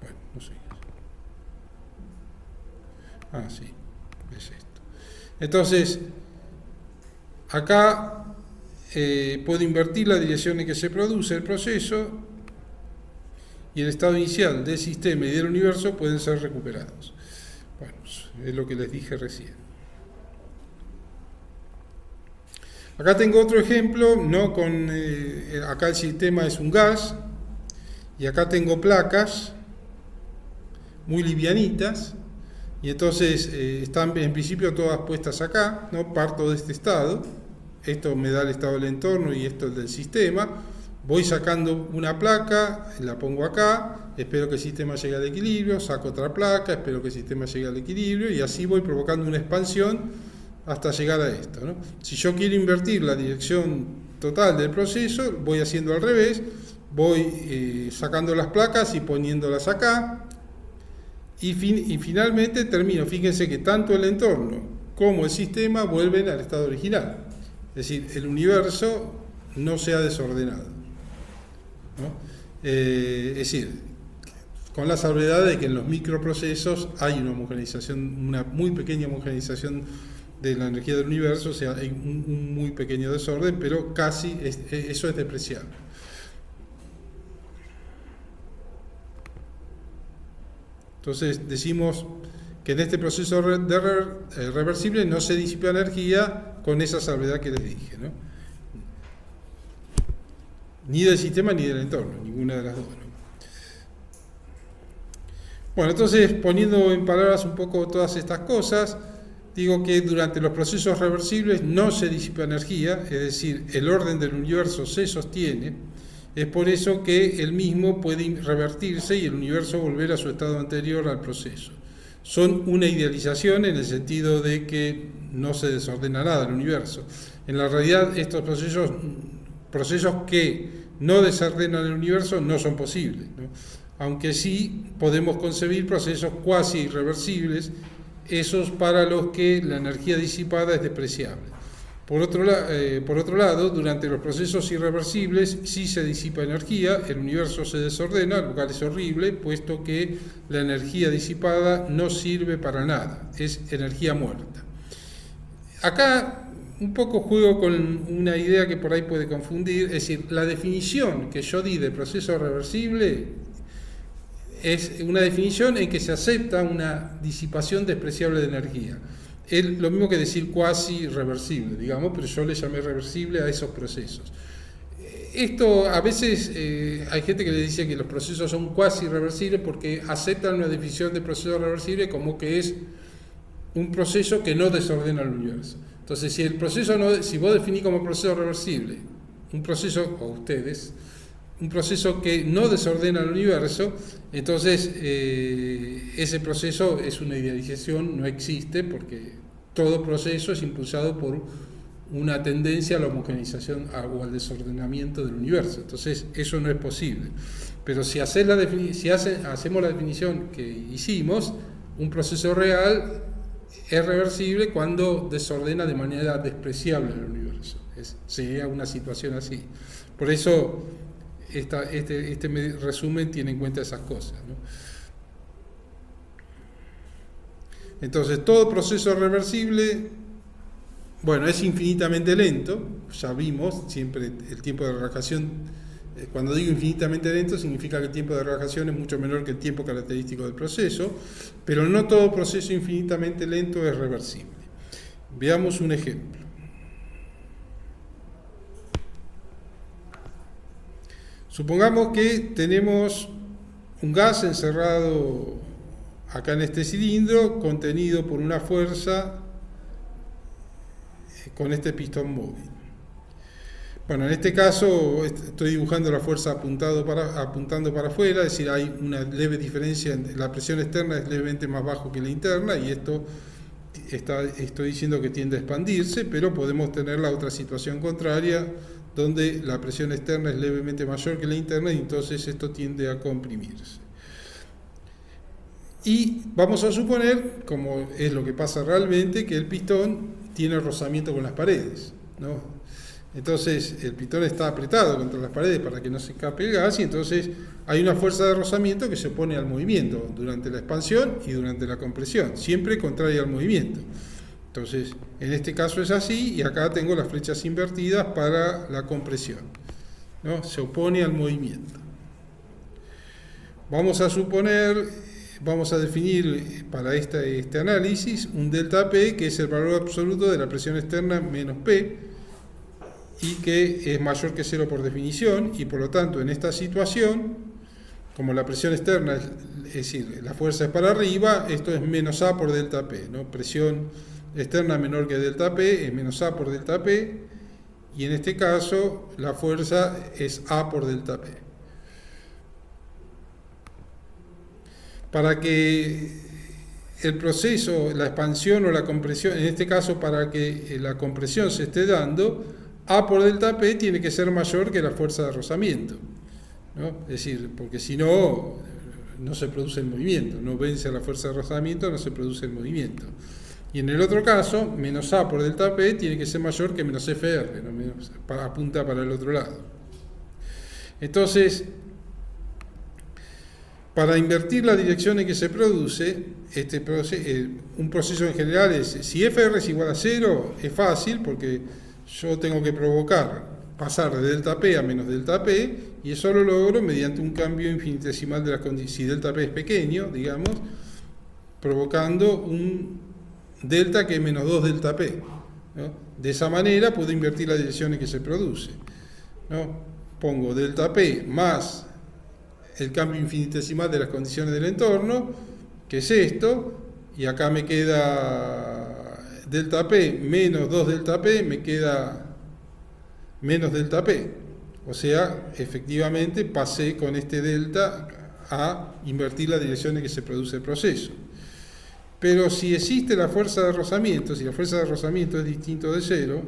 Bueno, no sé. Ah, sí, es esto. Entonces, acá puedo invertir la dirección en que se produce el proceso y el estado inicial del sistema y del universo pueden ser recuperados. Bueno, es lo que les dije recién. Acá tengo otro ejemplo, ¿no? Acá el sistema es un gas y acá tengo placas muy livianitas. Y entonces están en principio todas puestas acá, ¿no? Parto de este estado, esto me da el estado del entorno y esto el del sistema. Voy sacando una placa, la pongo acá, espero que el sistema llegue al equilibrio, saco otra placa, espero que el sistema llegue al equilibrio y así voy provocando una expansión hasta llegar a esto, ¿no? Si yo quiero invertir la dirección total del proceso, voy haciendo al revés, voy sacando las placas y poniéndolas acá. Y finalmente termino, fíjense que tanto el entorno como el sistema vuelven al estado original. Es decir, el universo no se ha desordenado, ¿no? Es decir, con la salvedad de que en los microprocesos hay una homogeneización, una muy pequeña homogeneización de la energía del universo, o sea, hay un muy pequeño desorden, pero casi eso es despreciable. Entonces decimos que en este proceso reversible no se disipa energía con esa salvedad que les dije, ¿no? ni del sistema ni del entorno, ninguna de las dos, ¿no? Bueno, entonces, poniendo en palabras un poco todas estas cosas, digo que durante los procesos reversibles no se disipa energía, es decir, el orden del universo se sostiene. Es por eso que el mismo puede revertirse y el universo volver a su estado anterior al proceso. Son una idealización en el sentido de que no se desordena nada el universo. En la realidad, estos procesos que no desordenan el universo no son posibles, ¿no? Aunque sí podemos concebir procesos cuasi irreversibles, esos para los que la energía disipada es despreciable. Por otro lado, durante los procesos irreversibles sí se disipa energía, el universo se desordena, lo cual es horrible, puesto que la energía disipada no sirve para nada, es energía muerta. Acá un poco juego con una idea que por ahí puede confundir, es decir, la definición que yo di de proceso reversible es una definición en que se acepta una disipación despreciable de energía. Es lo mismo que decir cuasi reversible, digamos, pero yo le llamé reversible a esos procesos. Esto a veces hay gente que le dice que los procesos son cuasi reversibles porque aceptan una definición de proceso reversible como que es un proceso que no desordena el universo. Entonces, si vos definís como proceso reversible un proceso, o ustedes, un proceso que no desordena el universo, entonces ese proceso es una idealización, no existe, porque todo proceso es impulsado por una tendencia a la homogeneización o al desordenamiento del universo. Entonces eso no es posible. Pero si hacemos la definición que hicimos, un proceso real es reversible cuando desordena de manera despreciable el universo. Sería una situación así. Por eso este resumen tiene en cuenta esas cosas, ¿no? Entonces, todo proceso reversible, bueno, es infinitamente lento, ya vimos, siempre el tiempo de relajación, cuando digo infinitamente lento, significa que el tiempo de relajación es mucho menor que el tiempo característico del proceso, pero no todo proceso infinitamente lento es reversible. Veamos un ejemplo. Supongamos que tenemos un gas encerrado acá en este cilindro, contenido por una fuerza con este pistón móvil. Bueno, en este caso estoy dibujando la fuerza apuntando para afuera, es decir, hay una leve diferencia, la presión externa es levemente más bajo que la interna, y esto estoy diciendo que tiende a expandirse, pero podemos tener la otra situación contraria, donde la presión externa es levemente mayor que la interna y entonces esto tiende a comprimirse. Y vamos a suponer, como es lo que pasa realmente, que el pistón tiene rozamiento con las paredes, ¿no? Entonces el pistón está apretado contra las paredes para que no se escape el gas, y entonces hay una fuerza de rozamiento que se opone al movimiento durante la expansión y durante la compresión, siempre contraria al movimiento. Entonces, en este caso es así, y acá tengo las flechas invertidas para la compresión, ¿no? Se opone al movimiento. Vamos a definir para este análisis un delta P, que es el valor absoluto de la presión externa menos P, y que es mayor que 0 por definición, y por lo tanto en esta situación, como la presión externa, es decir, la fuerza es para arriba, esto es menos A por delta P, ¿no? Presión externa menor que delta P es menos A por delta P, y en este caso la fuerza es A por delta P. Para que el proceso, la expansión o la compresión, en este caso para que la compresión se esté dando, A por delta P tiene que ser mayor que la fuerza de rozamiento, ¿no? Es decir, porque si no, no se produce el movimiento, no vence a la fuerza de rozamiento, no se produce el movimiento. Y en el otro caso, menos A por delta P tiene que ser mayor que menos FR, ¿no? Apunta para el otro lado. Entonces, para invertir la dirección en que se produce, un proceso en general es, si FR es igual a 0, es fácil porque yo tengo que pasar de delta P a menos delta P, y eso lo logro mediante un cambio infinitesimal de las condiciones, si delta P es pequeño, digamos, provocando un delta que es menos 2 delta P, ¿no? De esa manera puedo invertir la dirección en que se produce, ¿no? pongo delta P más el cambio infinitesimal de las condiciones del entorno, que es esto, y acá me queda delta P menos 2 delta P, me queda menos delta P. O sea, efectivamente pasé con este delta a invertir la dirección en que se produce el proceso. Pero si existe la fuerza de rozamiento, si la fuerza de rozamiento es distinto de cero,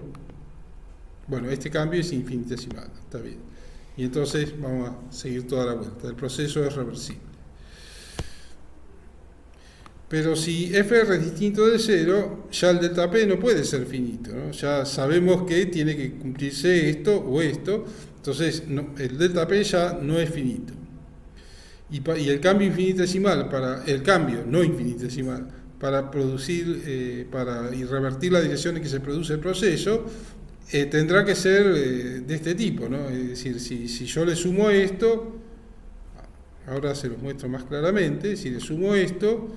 bueno, este cambio es infinitesimal, está bien. Y entonces vamos a seguir toda la vuelta. El proceso es reversible. Pero si FR es distinto de cero, ya el delta P no puede ser finito, ¿no? Ya sabemos que tiene que cumplirse esto o esto, entonces el delta P ya no es finito. Y el cambio infinitesimal, el cambio no infinitesimal, para producir, para revertir la dirección en que se produce el proceso, tendrá que ser de este tipo, ¿no? Es decir, si yo le sumo esto, ahora se los muestro más claramente, si le sumo esto,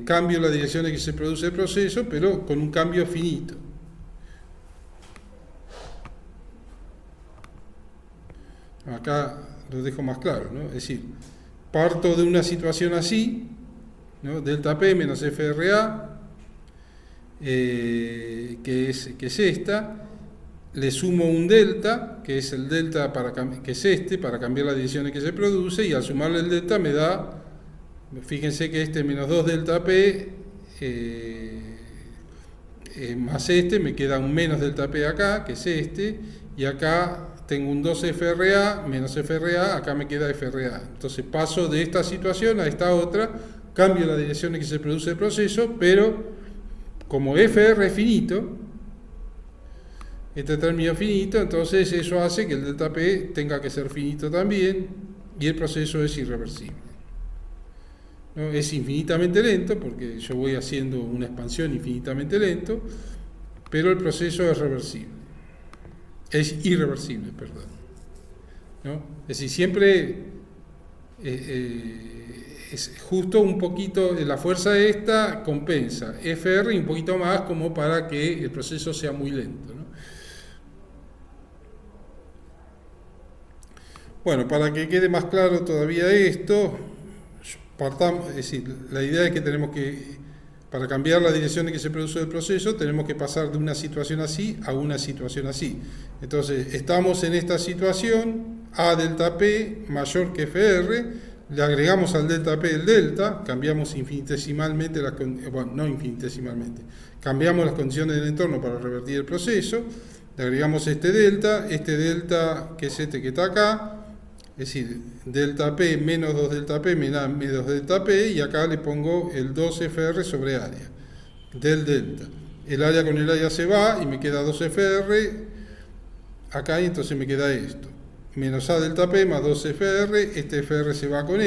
cambio la dirección en que se produce el proceso, pero con un cambio finito. Acá lo dejo más claro, ¿no? Es decir, parto de una situación así, ¿no? Delta P menos FRA, que es esta, le sumo un delta, que es el delta que es este, para cambiar la dirección en que se produce, y al sumarle el delta me da, fíjense que este menos 2 delta P más este, me queda un menos delta P acá, que es este, y acá tengo un 2 FRA menos FRA, acá me queda FRA. Entonces paso de esta situación a esta otra, cambio la dirección en que se produce el proceso, pero como FR es finito, este término es finito, entonces eso hace que el delta P tenga que ser finito también, y el proceso es irreversible. ¿No? Es infinitamente lento, porque yo voy haciendo una expansión infinitamente lento, pero el proceso es reversible. Es irreversible, perdón. ¿No? Es decir, siempre es justo un poquito, la fuerza esta compensa FR y un poquito más como para que el proceso sea muy lento, ¿no? Bueno, para que quede más claro todavía esto, partamos, es decir, la idea es que tenemos que, para cambiar la dirección en que se produce el proceso, tenemos que pasar de una situación así a una situación así. Entonces, estamos en esta situación, A delta P mayor que FR, le agregamos al delta P el delta, cambiamos infinitesimalmente, bueno, no infinitesimalmente, cambiamos las condiciones del entorno para revertir el proceso, le agregamos este delta que es este que está acá, es decir, delta P menos 2 delta P me da menos delta P, y acá le pongo el 2 FR sobre área del delta. El área con el área se va y me queda 2 FR acá, y entonces me queda esto. Menos A delta P más 2 FR, este FR se va con un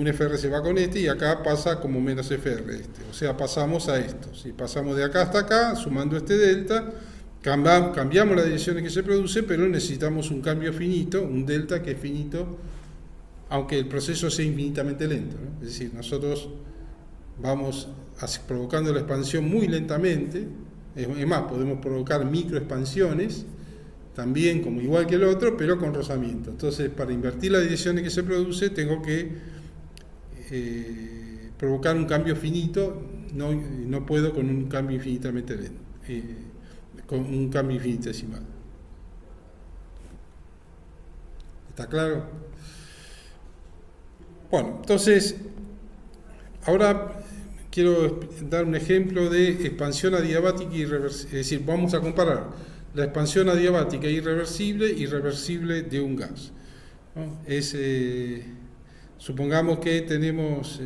FR se va con este, y acá pasa como menos FR este. O sea, pasamos a esto. Si pasamos de acá hasta acá, sumando este delta, cambiamos la dirección en que se produce, pero necesitamos un cambio finito, un delta que es finito, aunque el proceso sea infinitamente lento, ¿no? Es decir, nosotros vamos provocando la expansión muy lentamente, es más, podemos provocar microexpansiones, también como igual que el otro, pero con rozamiento. Entonces, para invertir la dirección en que se produce, tengo que provocar un cambio finito, no puedo con un cambio infinitamente lento. Con un cambio infinitesimal. ¿Está claro? Bueno, entonces, ahora quiero dar un ejemplo de expansión adiabática irreversible. Es decir, vamos a comparar la expansión adiabática irreversible y reversible de un gas, ¿no? Supongamos que tenemos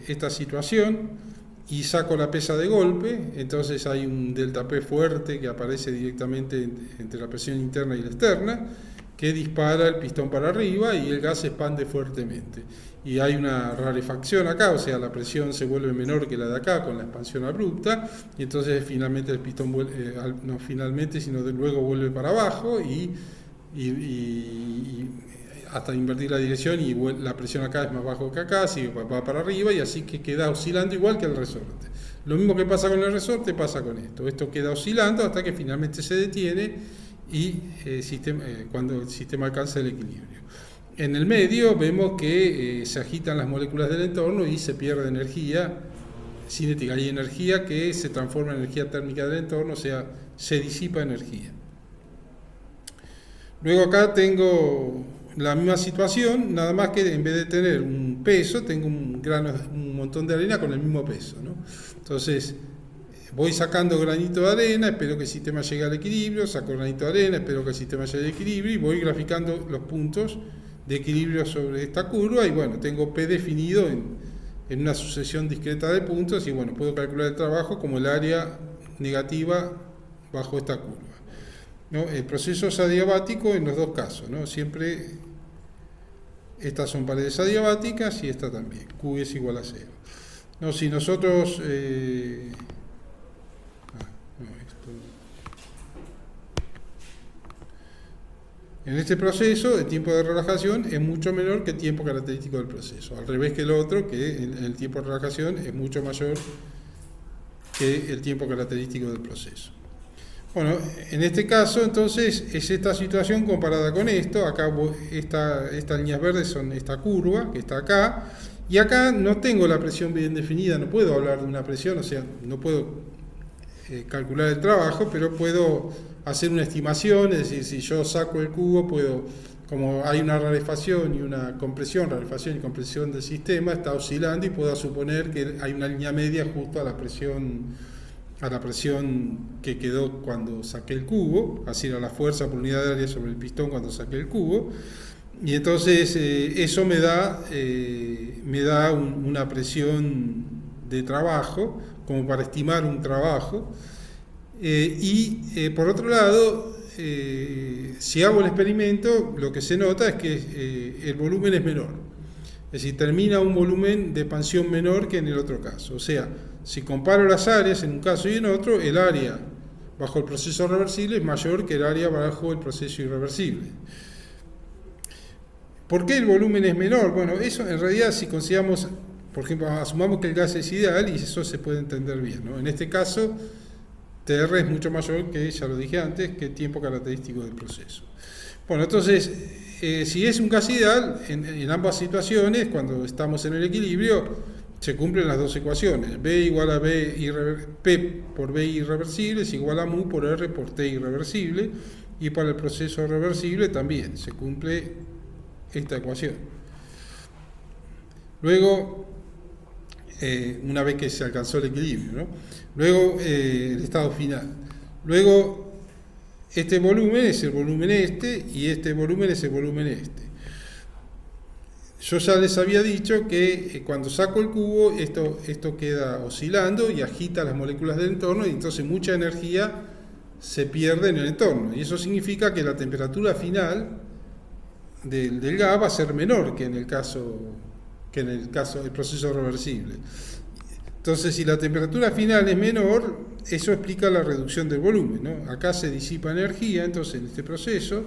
esta situación, y saco la pesa de golpe, entonces hay un delta P fuerte que aparece directamente entre la presión interna y la externa, que dispara el pistón para arriba y el gas se expande fuertemente. Y hay una rarefacción acá, o sea, la presión se vuelve menor que la de acá con la expansión abrupta, y entonces finalmente el pistón vuelve, no finalmente, sino luego vuelve para abajo y hasta invertir la dirección, y la presión acá es más bajo que acá, sigue va para arriba, y así que queda oscilando igual que el resorte. Lo mismo que pasa con el resorte pasa con esto. Esto queda oscilando hasta que finalmente se detiene, y cuando el sistema alcanza el equilibrio. En el medio vemos que se agitan las moléculas del entorno y se pierde energía cinética. Hay energía que se transforma en energía térmica del entorno, o sea, se disipa energía. Luego acá tengo la misma situación, nada más que en vez de tener un peso, tengo un montón de arena con el mismo peso, ¿no? Entonces, voy sacando granito de arena, espero que el sistema llegue al equilibrio, saco granito de arena, espero que el sistema llegue al equilibrio y voy graficando los puntos de equilibrio sobre esta curva y bueno, tengo P definido en una sucesión discreta de puntos y bueno, puedo calcular el trabajo como el área negativa bajo esta curva, ¿no? El proceso es adiabático en los dos casos, ¿no? Siempre estas son paredes adiabáticas y esta también, Q es igual a 0. No, si nosotros en este proceso, el tiempo de relajación es mucho menor que el tiempo característico del proceso, al revés que el otro, que el tiempo de relajación es mucho mayor que el tiempo característico del proceso. Bueno, en este caso, entonces, es esta situación comparada con esto. Acá estas líneas verdes son esta curva que está acá, y acá no tengo la presión bien definida, no puedo hablar de una presión, o sea, no puedo calcular el trabajo, pero puedo hacer una estimación, es decir, si yo saco el cubo, puedo, como hay una rarefación y una compresión, rarefación y compresión del sistema, está oscilando y puedo suponer que hay una línea media justo a la presión que quedó cuando saqué el cubo, así era la fuerza por unidad de área sobre el pistón cuando saqué el cubo, y entonces eso me da una presión de trabajo, como para estimar un trabajo. Por otro lado, si hago el experimento, lo que se nota es que el volumen es menor. Es decir, termina un volumen de expansión menor que en el otro caso. O sea, si comparo las áreas en un caso y en otro, el área bajo el proceso reversible es mayor que el área bajo el proceso irreversible. ¿Por qué el volumen es menor? Bueno, eso en realidad si consideramos, por ejemplo, asumamos que el gas es ideal y eso se puede entender bien, ¿no? En este caso, TR es mucho mayor que, ya lo dije antes, que el tiempo característico del proceso. Bueno, entonces, si es un gas ideal, en ambas situaciones, cuando estamos en el equilibrio, se cumplen las dos ecuaciones. B igual a P por B irreversible es igual a mu por R por T irreversible, y para el proceso reversible también se cumple esta ecuación. Luego, una vez que se alcanzó el equilibrio, ¿no? Luego el estado final. Luego este volumen es el volumen este y este volumen es el volumen este. Yo ya les había dicho que cuando saco el cubo esto queda oscilando y agita las moléculas del entorno y entonces mucha energía se pierde en el entorno y eso significa que la temperatura final del gas va a ser menor que en el caso del proceso reversible. Entonces, si la temperatura final es menor, eso explica la reducción del volumen, ¿no? Acá se disipa energía, entonces, en este proceso,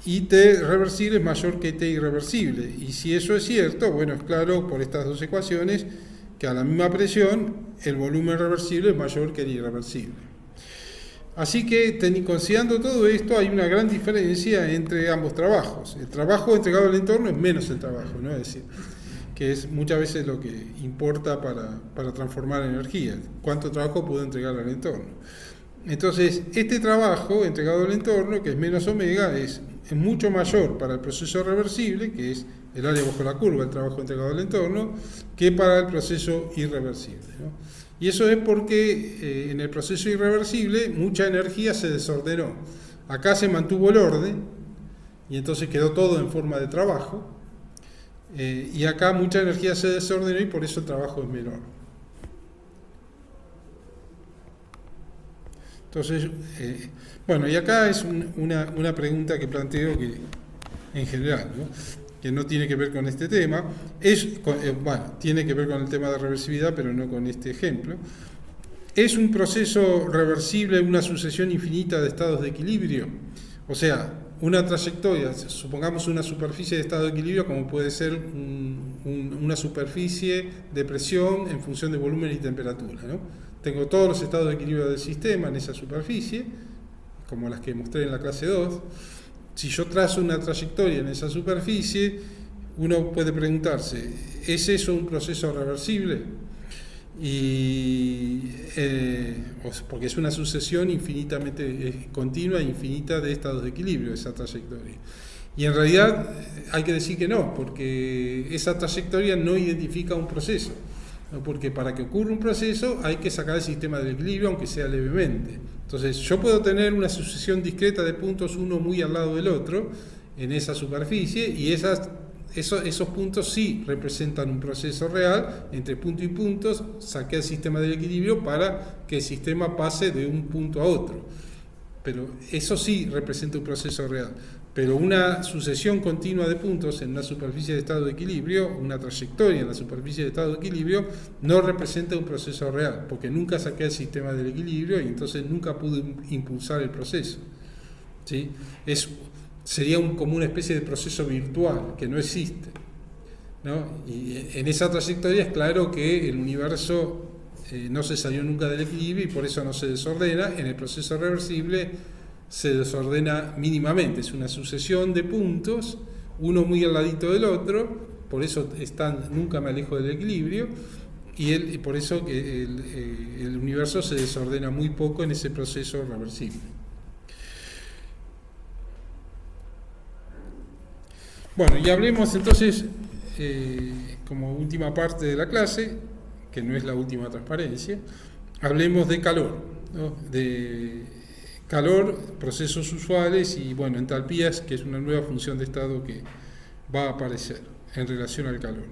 y T reversible es mayor que T irreversible. Y si eso es cierto, bueno, es claro por estas dos ecuaciones que a la misma presión, el volumen reversible es mayor que el irreversible. Así que, considerando todo esto, hay una gran diferencia entre ambos trabajos. El trabajo entregado al entorno es menos el trabajo, ¿no? Es decir, que es muchas veces lo que importa para transformar energía, cuánto trabajo puedo entregar al entorno. Entonces, este trabajo entregado al entorno, que es menos omega, es mucho mayor para el proceso reversible, que es el área bajo la curva, el trabajo entregado al entorno, que para el proceso irreversible, ¿no? Y eso es porque en el proceso irreversible mucha energía se desordenó. Acá se mantuvo el orden, y entonces quedó todo en forma de trabajo, y acá mucha energía se desordenó y por eso el trabajo es menor. Entonces, bueno, y acá es una pregunta que planteo que en general, ¿no? Que no tiene que ver con este tema, tiene que ver con el tema de reversibilidad, pero no con este ejemplo. ¿Es un proceso reversible una sucesión infinita de estados de equilibrio? O sea, una trayectoria, supongamos una superficie de estado de equilibrio como puede ser una superficie de presión en función de volumen y temperatura, ¿no? Tengo todos los estados de equilibrio del sistema en esa superficie, como las que mostré en la clase 2, si yo trazo una trayectoria en esa superficie, uno puede preguntarse, ¿es eso un proceso reversible? Porque es una sucesión infinitamente continua e infinita de estados de equilibrio, esa trayectoria. Y en realidad hay que decir que no, porque esa trayectoria no identifica un proceso, ¿no? Porque para que ocurra un proceso hay que sacar el sistema del equilibrio, aunque sea levemente. Entonces yo puedo tener una sucesión discreta de puntos, uno muy al lado del otro, en esa superficie, y esos puntos sí representan un proceso real. Entre punto y punto saqué el sistema del equilibrio para que el sistema pase de un punto a otro. Pero eso sí representa un proceso real. Pero una sucesión continua de puntos en una superficie de estado de equilibrio, una trayectoria en la superficie de estado de equilibrio, no representa un proceso real, porque nunca saqué el sistema del equilibrio y entonces nunca pude impulsar el proceso, ¿sí? Sería como una especie de proceso virtual que no existe, ¿no? Y en esa trayectoria es claro que el universo no se salió nunca del equilibrio y por eso no se desordena. En el proceso reversible se desordena mínimamente, es una sucesión de puntos, uno muy al ladito del otro, por eso nunca me alejo del equilibrio, y por eso que el universo se desordena muy poco en ese proceso reversible. Bueno, y hablemos entonces, como última parte de la clase, que no es la última transparencia, hablemos de calor, ¿no? De calor, procesos usuales y, bueno, entalpías, que es una nueva función de estado que va a aparecer en relación al calor.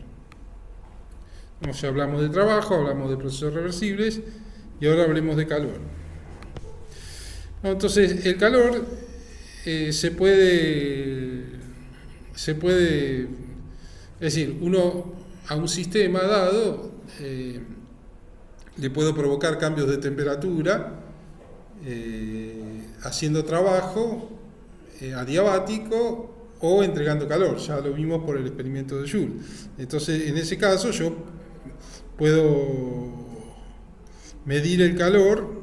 Ya hablamos de trabajo, hablamos de procesos reversibles y ahora hablemos de calor. Entonces, el calor se puede, es decir, uno a un sistema dado le puedo provocar cambios de temperatura haciendo trabajo adiabático o entregando calor. Ya lo vimos por el experimento de Joule. Entonces, en ese caso yo puedo medir el calor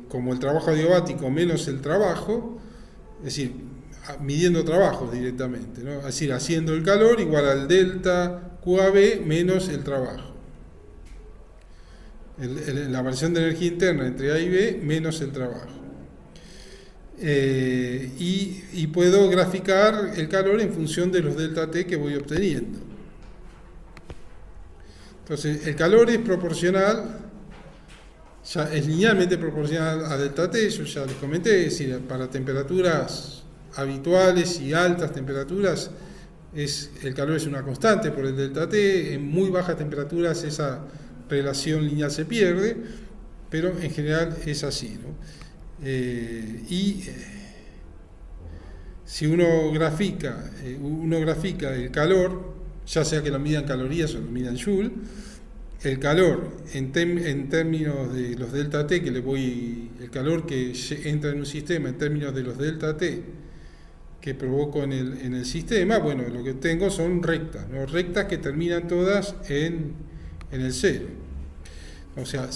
como el trabajo adiabático menos el trabajo, es decir, midiendo trabajos directamente, ¿no? Es decir, haciendo el calor igual al delta QAB menos el trabajo. La variación de energía interna entre A y B menos el trabajo. Y puedo graficar el calor en función de los delta T que voy obteniendo. Entonces, el calor es proporcional, ya es linealmente proporcional a delta T, yo ya les comenté, es decir, para temperaturas habituales y altas temperaturas, el calor es una constante por el delta T. En muy bajas temperaturas esa relación lineal se pierde, pero en general es así, ¿no? Si uno grafica el calor, ya sea que lo mida en calorías o lo mida en joule, el calor en términos de los delta T el calor que entra en un sistema en términos de los delta T que provoco en el sistema, bueno, lo que tengo son rectas, ¿no? Rectas que terminan todas en el cero. O sea,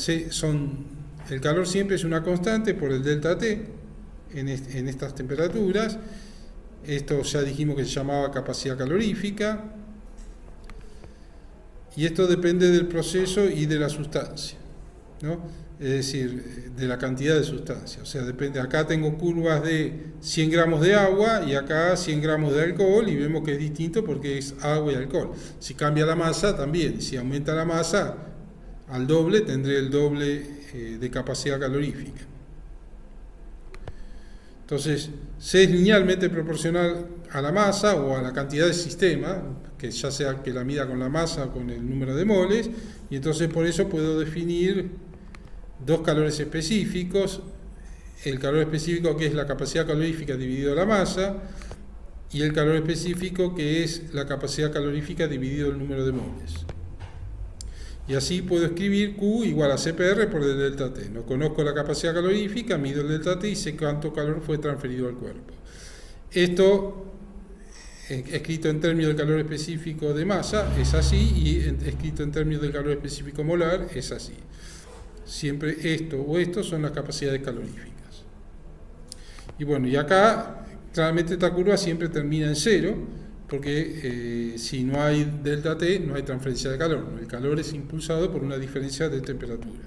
el calor siempre es una constante por el delta T en estas temperaturas. Esto ya dijimos que se llamaba capacidad calorífica. Y esto depende del proceso y de la sustancia, ¿no? Es decir, de la cantidad de sustancia. O sea, depende. Acá tengo curvas de 100 gramos de agua y acá 100 gramos de alcohol, y vemos que es distinto porque es agua y alcohol. Si cambia la masa, también. Si aumenta la masa al doble, tendré el doble de capacidad calorífica. Entonces, C es linealmente proporcional a la masa o a la cantidad de sistema, que ya sea que la mida con la masa o con el número de moles, y entonces por eso puedo definir dos calores específicos: el calor específico, que es la capacidad calorífica dividido la masa, y el calor específico, que es la capacidad calorífica dividido el número de moles. Y así puedo escribir Q igual a CPR por el delta T. No conozco la capacidad calorífica, mido el delta T y sé cuánto calor fue transferido al cuerpo. Esto, escrito en términos del calor específico de masa, es así, y escrito en términos del calor específico molar, es así. Siempre esto o esto son las capacidades caloríficas. Y bueno, y acá claramente esta curva siempre termina en cero, porque si no hay delta T, no hay transferencia de calor. El calor es impulsado por una diferencia de temperatura.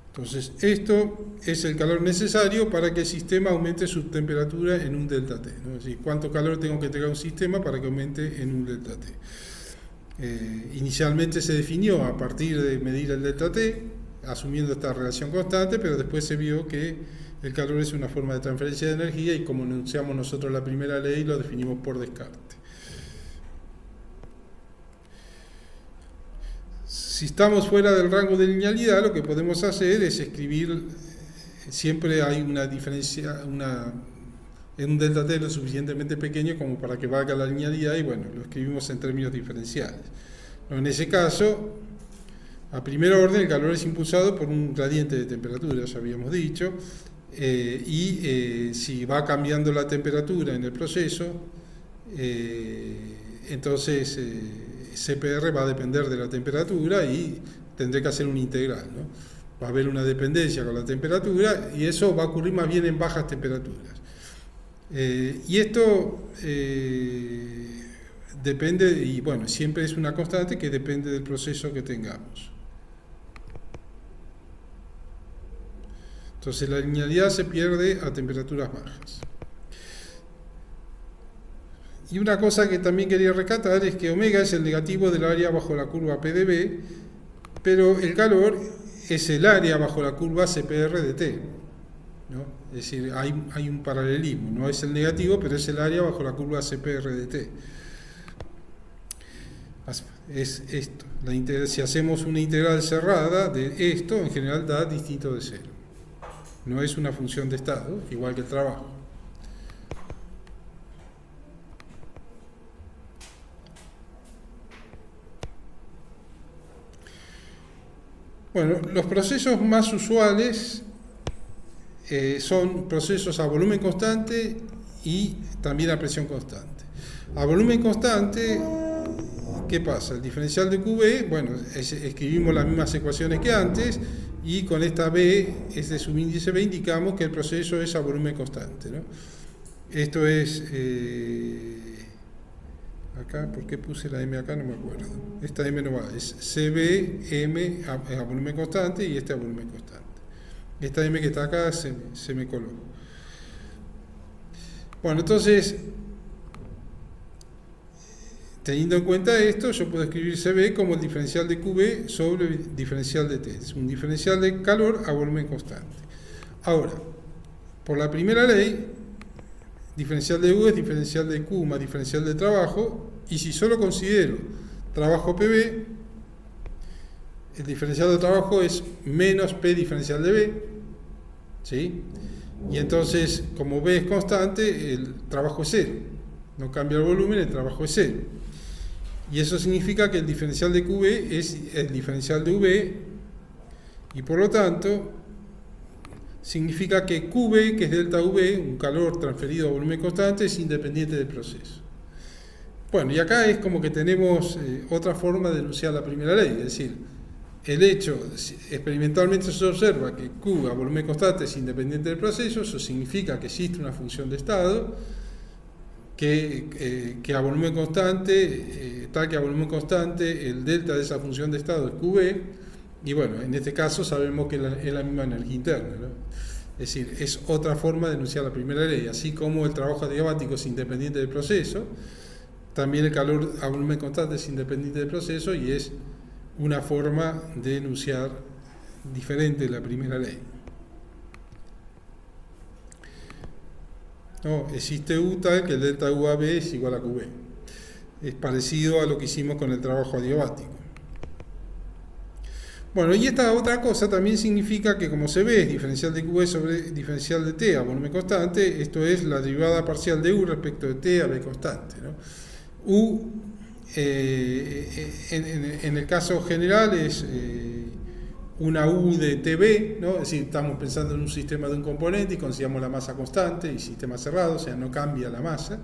Entonces, esto es el calor necesario para que el sistema aumente su temperatura en un delta T, ¿no? Es decir, cuánto calor tengo que tener un sistema para que aumente en un delta T. Inicialmente se definió a partir de medir el delta T, asumiendo esta relación constante, pero después se vio que el calor es una forma de transferencia de energía y como enunciamos nosotros la primera ley, lo definimos por descarte. Si estamos fuera del rango de linealidad, lo que podemos hacer es escribir, siempre hay una diferencia, en un delta T lo suficientemente pequeño como para que valga la linealidad y bueno, lo escribimos en términos diferenciales. En ese caso, a primer orden el calor es impulsado por un gradiente de temperatura, ya habíamos dicho, y si va cambiando la temperatura en el proceso, entonces CPR va a depender de la temperatura y tendré que hacer un integral, ¿no? Va a haber una dependencia con la temperatura y eso va a ocurrir más bien en bajas temperaturas. Y esto depende, y bueno, siempre es una constante que depende del proceso que tengamos. Entonces la linealidad se pierde a temperaturas bajas. Y una cosa que también quería rescatar es que omega es el negativo del área bajo la curva P de B, pero el calor es el área bajo la curva CPR de T, ¿no? Es decir, hay un paralelismo, no es el negativo, pero es el área bajo la curva CPR de T. Es esto. Si hacemos una integral cerrada de esto, en general da distinto de cero. No es una función de estado, igual que el trabajo. Bueno, los procesos más usuales son procesos a volumen constante y también a presión constante. A volumen constante, ¿qué pasa? El diferencial de QB, bueno, escribimos las mismas ecuaciones que antes y con esta B, este subíndice B, indicamos que el proceso es a volumen constante, ¿no? Esto es... acá, ¿por qué puse la M acá? No me acuerdo. Esta M no va, es CB, M a volumen constante y este a volumen constante. Esta M que está acá se me coló. Bueno, entonces, teniendo en cuenta esto, yo puedo escribir CB como el diferencial de QB sobre el diferencial de T. Es un diferencial de calor a volumen constante. Ahora, por la primera ley, diferencial de U es diferencial de Q más diferencial de trabajo, y si solo considero trabajo PB, el diferencial de trabajo es menos P diferencial de B, ¿sí? Y entonces, como B es constante, el trabajo es cero. No cambia el volumen, el trabajo es cero. Y eso significa que el diferencial de QB es el diferencial de V, y por lo tanto, significa que QB, que es delta V, un calor transferido a volumen constante, es independiente del proceso. Bueno, y acá es como que tenemos otra forma de enunciar la primera ley, es decir, el hecho, experimentalmente se observa que Q a volumen constante es independiente del proceso, eso significa que existe una función de estado que a volumen constante, tal que a volumen constante el delta de esa función de estado es QB, y bueno, en este caso sabemos que es la misma energía interna, ¿no? Es decir, es otra forma de enunciar la primera ley. Así como el trabajo adiabático es independiente del proceso, también el calor a volumen constante es independiente del proceso y es una forma de enunciar diferente de la primera ley. No, existe U tal que el delta UAB es igual a QB. Es parecido a lo que hicimos con el trabajo adiabático. Bueno, y esta otra cosa también significa que como se ve es diferencial de QB sobre diferencial de T a volumen constante, esto es la derivada parcial de U respecto de T a B constante, ¿no? U, en el caso general es una U de TB, ¿no? Es decir, estamos pensando en un sistema de un componente y consideramos la masa constante y sistema cerrado, o sea, no cambia la masa.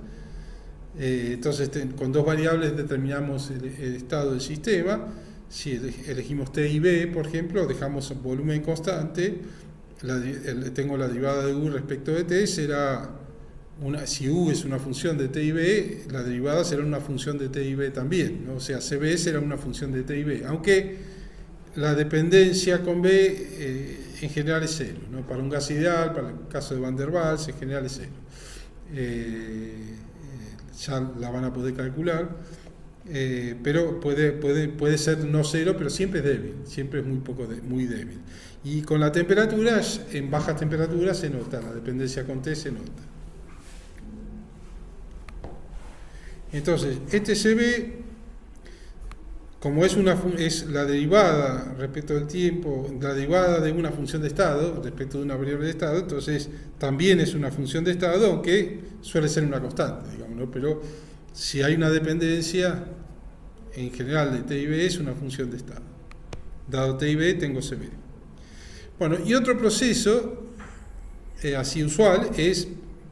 Entonces, con dos variables determinamos el estado del sistema. si elegimos T y B, por ejemplo, dejamos volumen constante, tengo la derivada de U respecto de T, si U es una función de T y B, la derivada será una función de T y B también, ¿no? O sea, CB será una función de T y B, aunque la dependencia con B en general es cero, ¿no? Para un gas ideal, para el caso de Van der Waals, en general es cero. Ya la van a poder calcular, pero puede ser no cero, pero siempre es débil, siempre es muy débil. Y con la temperatura, en bajas temperaturas se nota, la dependencia con T se nota. Entonces, este CB, como es la derivada respecto del tiempo, la derivada de una función de estado respecto de una variable de estado, entonces también es una función de estado, aunque suele ser una constante, digamos, ¿no? Pero si hay una dependencia, en general de T y B es una función de estado. Dado T y B, tengo CB. Bueno, y otro proceso, así usual, es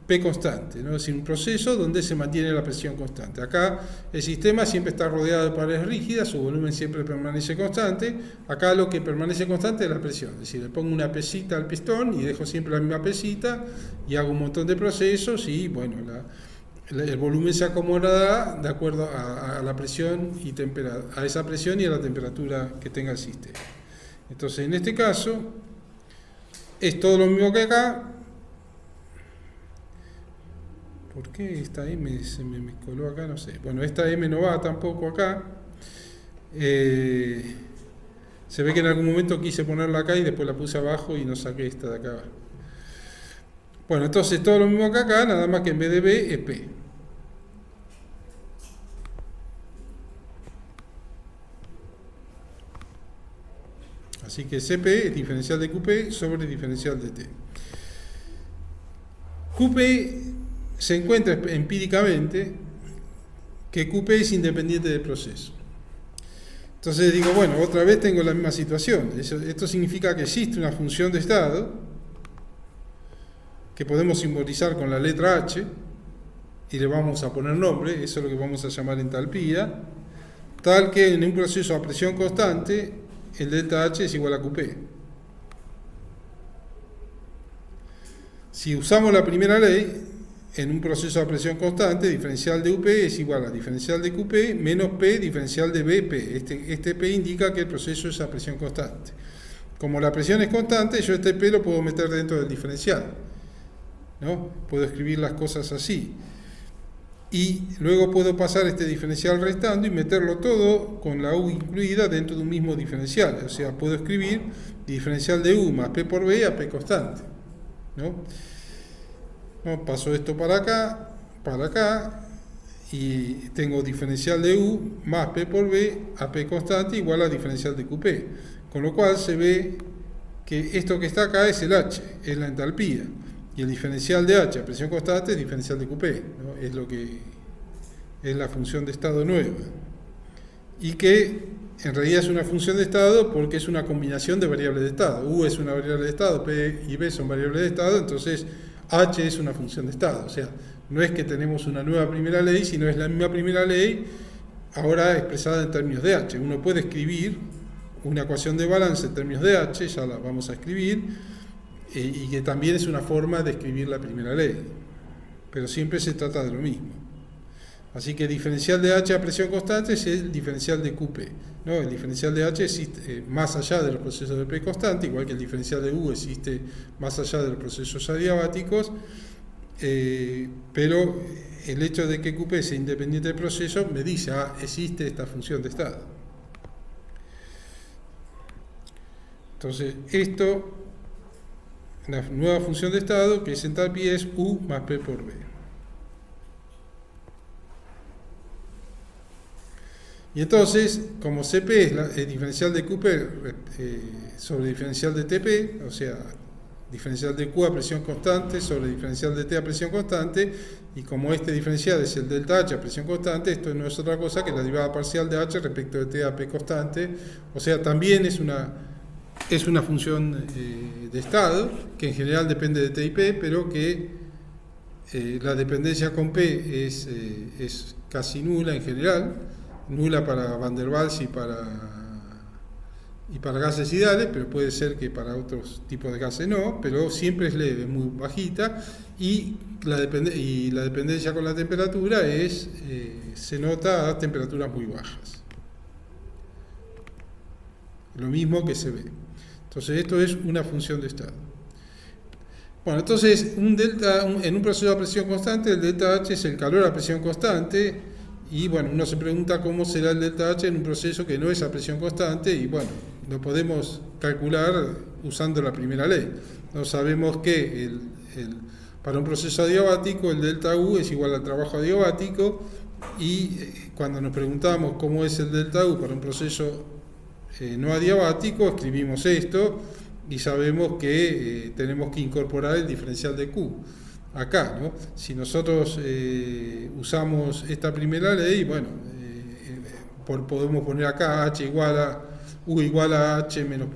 P constante, ¿no? Es decir, un proceso donde se mantiene la presión constante. Acá el sistema siempre está rodeado de paredes rígidas, su volumen siempre permanece constante. Acá lo que permanece constante es la presión, es decir, le pongo una pesita al pistón y dejo siempre la misma pesita y hago un montón de procesos y bueno, el volumen se acomodará de acuerdo a la presión y a esa presión y a la temperatura que tenga el sistema. Entonces, en este caso, es todo lo mismo que acá. ¿Por qué esta M se me coló acá? No sé. Bueno, esta M no va tampoco acá. Se ve que en algún momento quise ponerla acá y después la puse abajo y no saqué esta de acá. Bueno, entonces todo lo mismo que acá, nada más que en vez de B es P. Así que CP es diferencial de QP sobre diferencial de T. QP se encuentra empíricamente que QP es independiente del proceso. Entonces digo, bueno, otra vez tengo la misma situación. Esto significa que existe una función de estado que podemos simbolizar con la letra H y le vamos a poner nombre, eso es lo que vamos a llamar entalpía, tal que en un proceso a presión constante el delta H es igual a QP. Si usamos la primera ley, en un proceso a presión constante, diferencial de UP es igual a diferencial de QP menos P diferencial de BP. Este P indica que el proceso es a presión constante. Como la presión es constante, yo este P lo puedo meter dentro del diferencial, ¿no? Puedo escribir las cosas así. Y luego puedo pasar este diferencial restando y meterlo todo con la U incluida dentro de un mismo diferencial. O sea, puedo escribir diferencial de U más P por B a P constante, ¿no? Paso esto para acá, y tengo diferencial de U más P por B a P constante igual a diferencial de QP. Con lo cual se ve que esto que está acá es el H, es la entalpía. Y el diferencial de H a presión constante es diferencial de QP, ¿no? Es lo que es la función de estado nueva. Y que en realidad es una función de estado porque es una combinación de variables de estado. U es una variable de estado, P y B son variables de estado, entonces H es una función de estado. O sea, no es que tenemos una nueva primera ley, sino es la misma primera ley, ahora expresada en términos de H. Uno puede escribir una ecuación de balance en términos de H, ya la vamos a escribir, y que también es una forma de escribir la primera ley. Pero siempre se trata de lo mismo. Así que el diferencial de H a presión constante es el diferencial de QP, ¿no? El diferencial de H existe más allá de los procesos de P constante, igual que el diferencial de U existe más allá de los procesos adiabáticos, pero el hecho de que QP sea independiente del proceso me dice, existe esta función de estado. Entonces, la nueva función de estado, que es entalpía, es U más P por B. Y entonces, como CP es el diferencial de QP sobre diferencial de TP, o sea, diferencial de Q a presión constante sobre diferencial de T a presión constante, y como este diferencial es el delta H a presión constante, esto no es otra cosa que la derivada parcial de H respecto de T a P constante, o sea, también es una función de estado, que en general depende de T y P, pero que la dependencia con P es casi nula en general, nula para Van der Waals y para y para gases ideales, pero puede ser que para otros tipos de gases no, pero siempre es leve, muy bajita, y la dependencia con la temperatura se nota a temperaturas muy bajas. Lo mismo que se ve. Entonces esto es una función de estado. Bueno, entonces en un proceso a presión constante, el delta H es el calor a presión constante, y bueno, uno se pregunta cómo será el delta H en un proceso que no es a presión constante, y bueno, lo podemos calcular usando la primera ley. No sabemos que para un proceso adiabático el delta U es igual al trabajo adiabático, y cuando nos preguntamos cómo es el delta U para un proceso no adiabático, escribimos esto y sabemos que tenemos que incorporar el diferencial de Q acá, ¿no? Si nosotros usamos esta primera ley, bueno, podemos poner acá U igual a H menos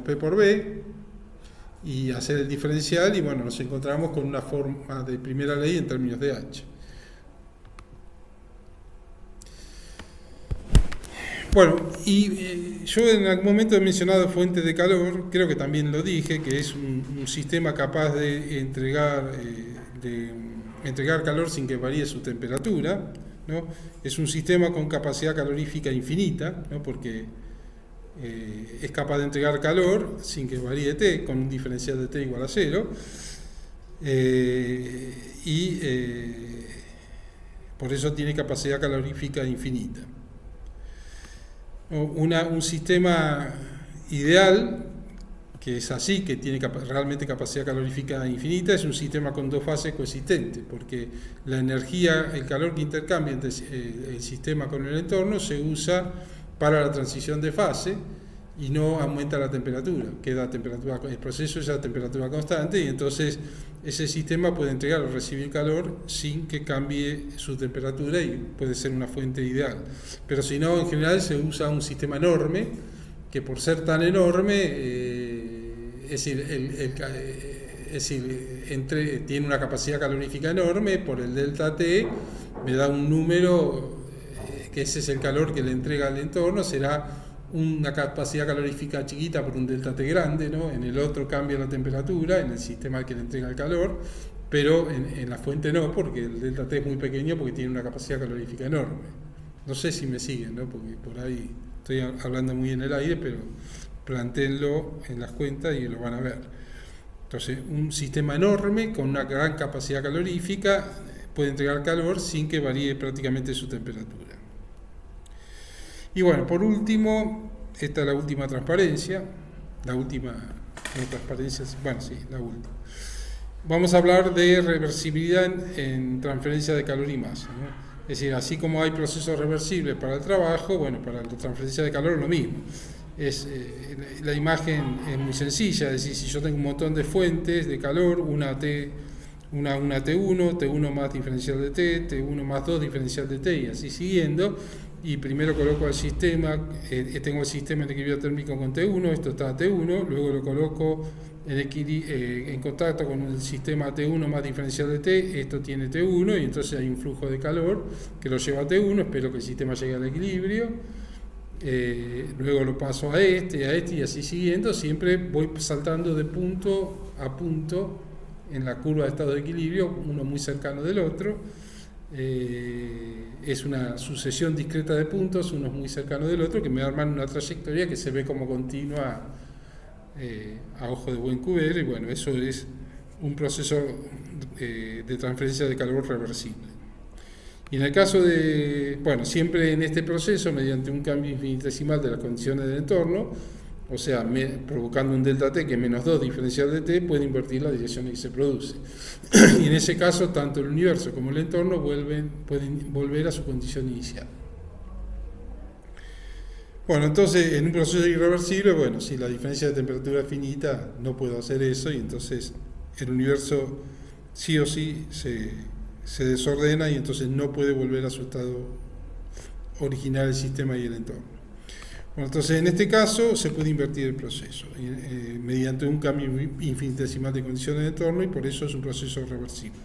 P por B y hacer el diferencial, y bueno, nos encontramos con una forma de primera ley en términos de H. Bueno, y yo en algún momento he mencionado fuentes de calor, creo que también lo dije, que es un sistema capaz de entregar calor sin que varíe su temperatura, ¿no? Es un sistema con capacidad calorífica infinita, ¿no? Porque es capaz de entregar calor sin que varíe T, con un diferencial de T igual a 0, por eso tiene capacidad calorífica infinita. Un sistema ideal, que es así, que tiene realmente capacidad calorífica infinita, es un sistema con dos fases coexistentes, porque la energía, el calor que intercambia entre el sistema con el entorno se usa para la transición de fase y no aumenta la temperatura, queda temperatura, el proceso es a temperatura constante, y entonces ese sistema puede entregar o recibir calor sin que cambie su temperatura, y puede ser una fuente ideal. Pero si no, en general se usa un sistema enorme, que por ser tan enorme, tiene una capacidad calorífica enorme, por el delta T me da un número, que ese es el calor que le entrega al entorno, será una capacidad calorífica chiquita por un delta T grande, ¿no? En el otro cambia la temperatura, en el sistema que le entrega el calor, pero en la fuente no, porque el delta T es muy pequeño, porque tiene una capacidad calorífica enorme. No sé si me siguen, ¿no? Porque por ahí estoy hablando muy en el aire, pero plantéenlo en las cuentas y lo van a ver. Entonces, un sistema enorme con una gran capacidad calorífica puede entregar calor sin que varíe prácticamente su temperatura. Y bueno, por último, esta es la última transparencia, la última Vamos a hablar de reversibilidad en transferencia de calor y masa, ¿no? Es decir, así como hay procesos reversibles para el trabajo, bueno, para la transferencia de calor lo mismo. La imagen es muy sencilla, es decir, si yo tengo un montón de fuentes de calor, una T1, T1 más diferencial de T, T1 más 2 diferencial de T, y así siguiendo. Y primero coloco el sistema, tengo el sistema en equilibrio térmico con T1, esto está a T1, luego lo coloco en contacto con el sistema T1 más diferencial de T, esto tiene T1, y entonces hay un flujo de calor que lo lleva a T1, espero que el sistema llegue al equilibrio, luego lo paso a este y así siguiendo, siempre voy saltando de punto a punto en la curva de estado de equilibrio, uno muy cercano del otro. Es una sucesión discreta de puntos, uno muy cercano del otro, que me arman una trayectoria que se ve como continua a ojo de buen cubero, y bueno, eso es un proceso de transferencia de calor reversible. Y en el caso siempre en este proceso, mediante un cambio infinitesimal de las condiciones del entorno, o sea, provocando un delta T que es menos 2 diferencial de T, puede invertir la dirección en que se produce. Y en ese caso, tanto el universo como el entorno pueden volver a su condición inicial. Bueno, entonces, en un proceso irreversible, si la diferencia de temperatura es finita, no puedo hacer eso, y entonces el universo sí o sí se desordena, y entonces no puede volver a su estado original el sistema y el entorno. Bueno, entonces en este caso se puede invertir el proceso mediante un cambio infinitesimal de condiciones de entorno, y por eso es un proceso reversible.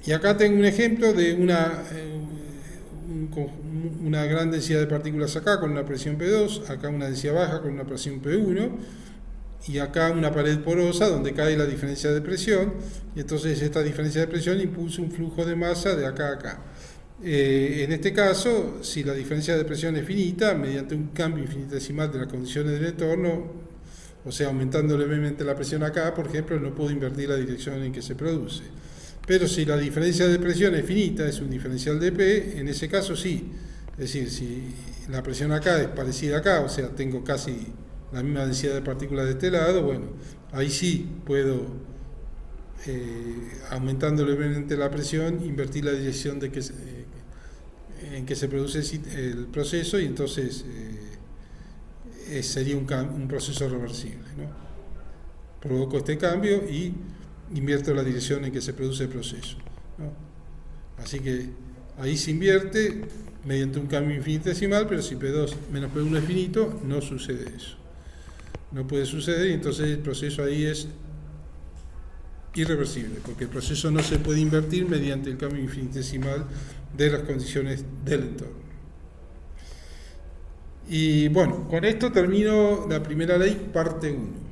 Y acá tengo un ejemplo de una gran densidad de partículas acá con una presión P2, acá una densidad baja con una presión P1, y acá una pared porosa donde cae la diferencia de presión, y entonces esta diferencia de presión impulsa un flujo de masa de acá a acá. En este caso, si la diferencia de presión es finita, mediante un cambio infinitesimal de las condiciones del entorno, o sea, aumentando levemente la presión acá, por ejemplo, no puedo invertir la dirección en que se produce. Pero si la diferencia de presión es finita, es un diferencial de P, en ese caso sí. Es decir, si la presión acá es parecida acá, o sea, tengo casi la misma densidad de partículas de este lado, bueno, ahí sí puedo, aumentando levemente la presión, invertir la dirección en que se produce el proceso, y entonces sería un proceso reversible, ¿no? Provoco este cambio y invierto la dirección en que se produce el proceso, ¿no? Así que ahí se invierte mediante un cambio infinitesimal, pero si P2 menos P1 es finito, no sucede eso. No puede suceder, y entonces el proceso ahí es irreversible, porque el proceso no se puede invertir mediante el cambio infinitesimal de las condiciones del entorno. Y bueno, con esto termino la primera ley, parte 1.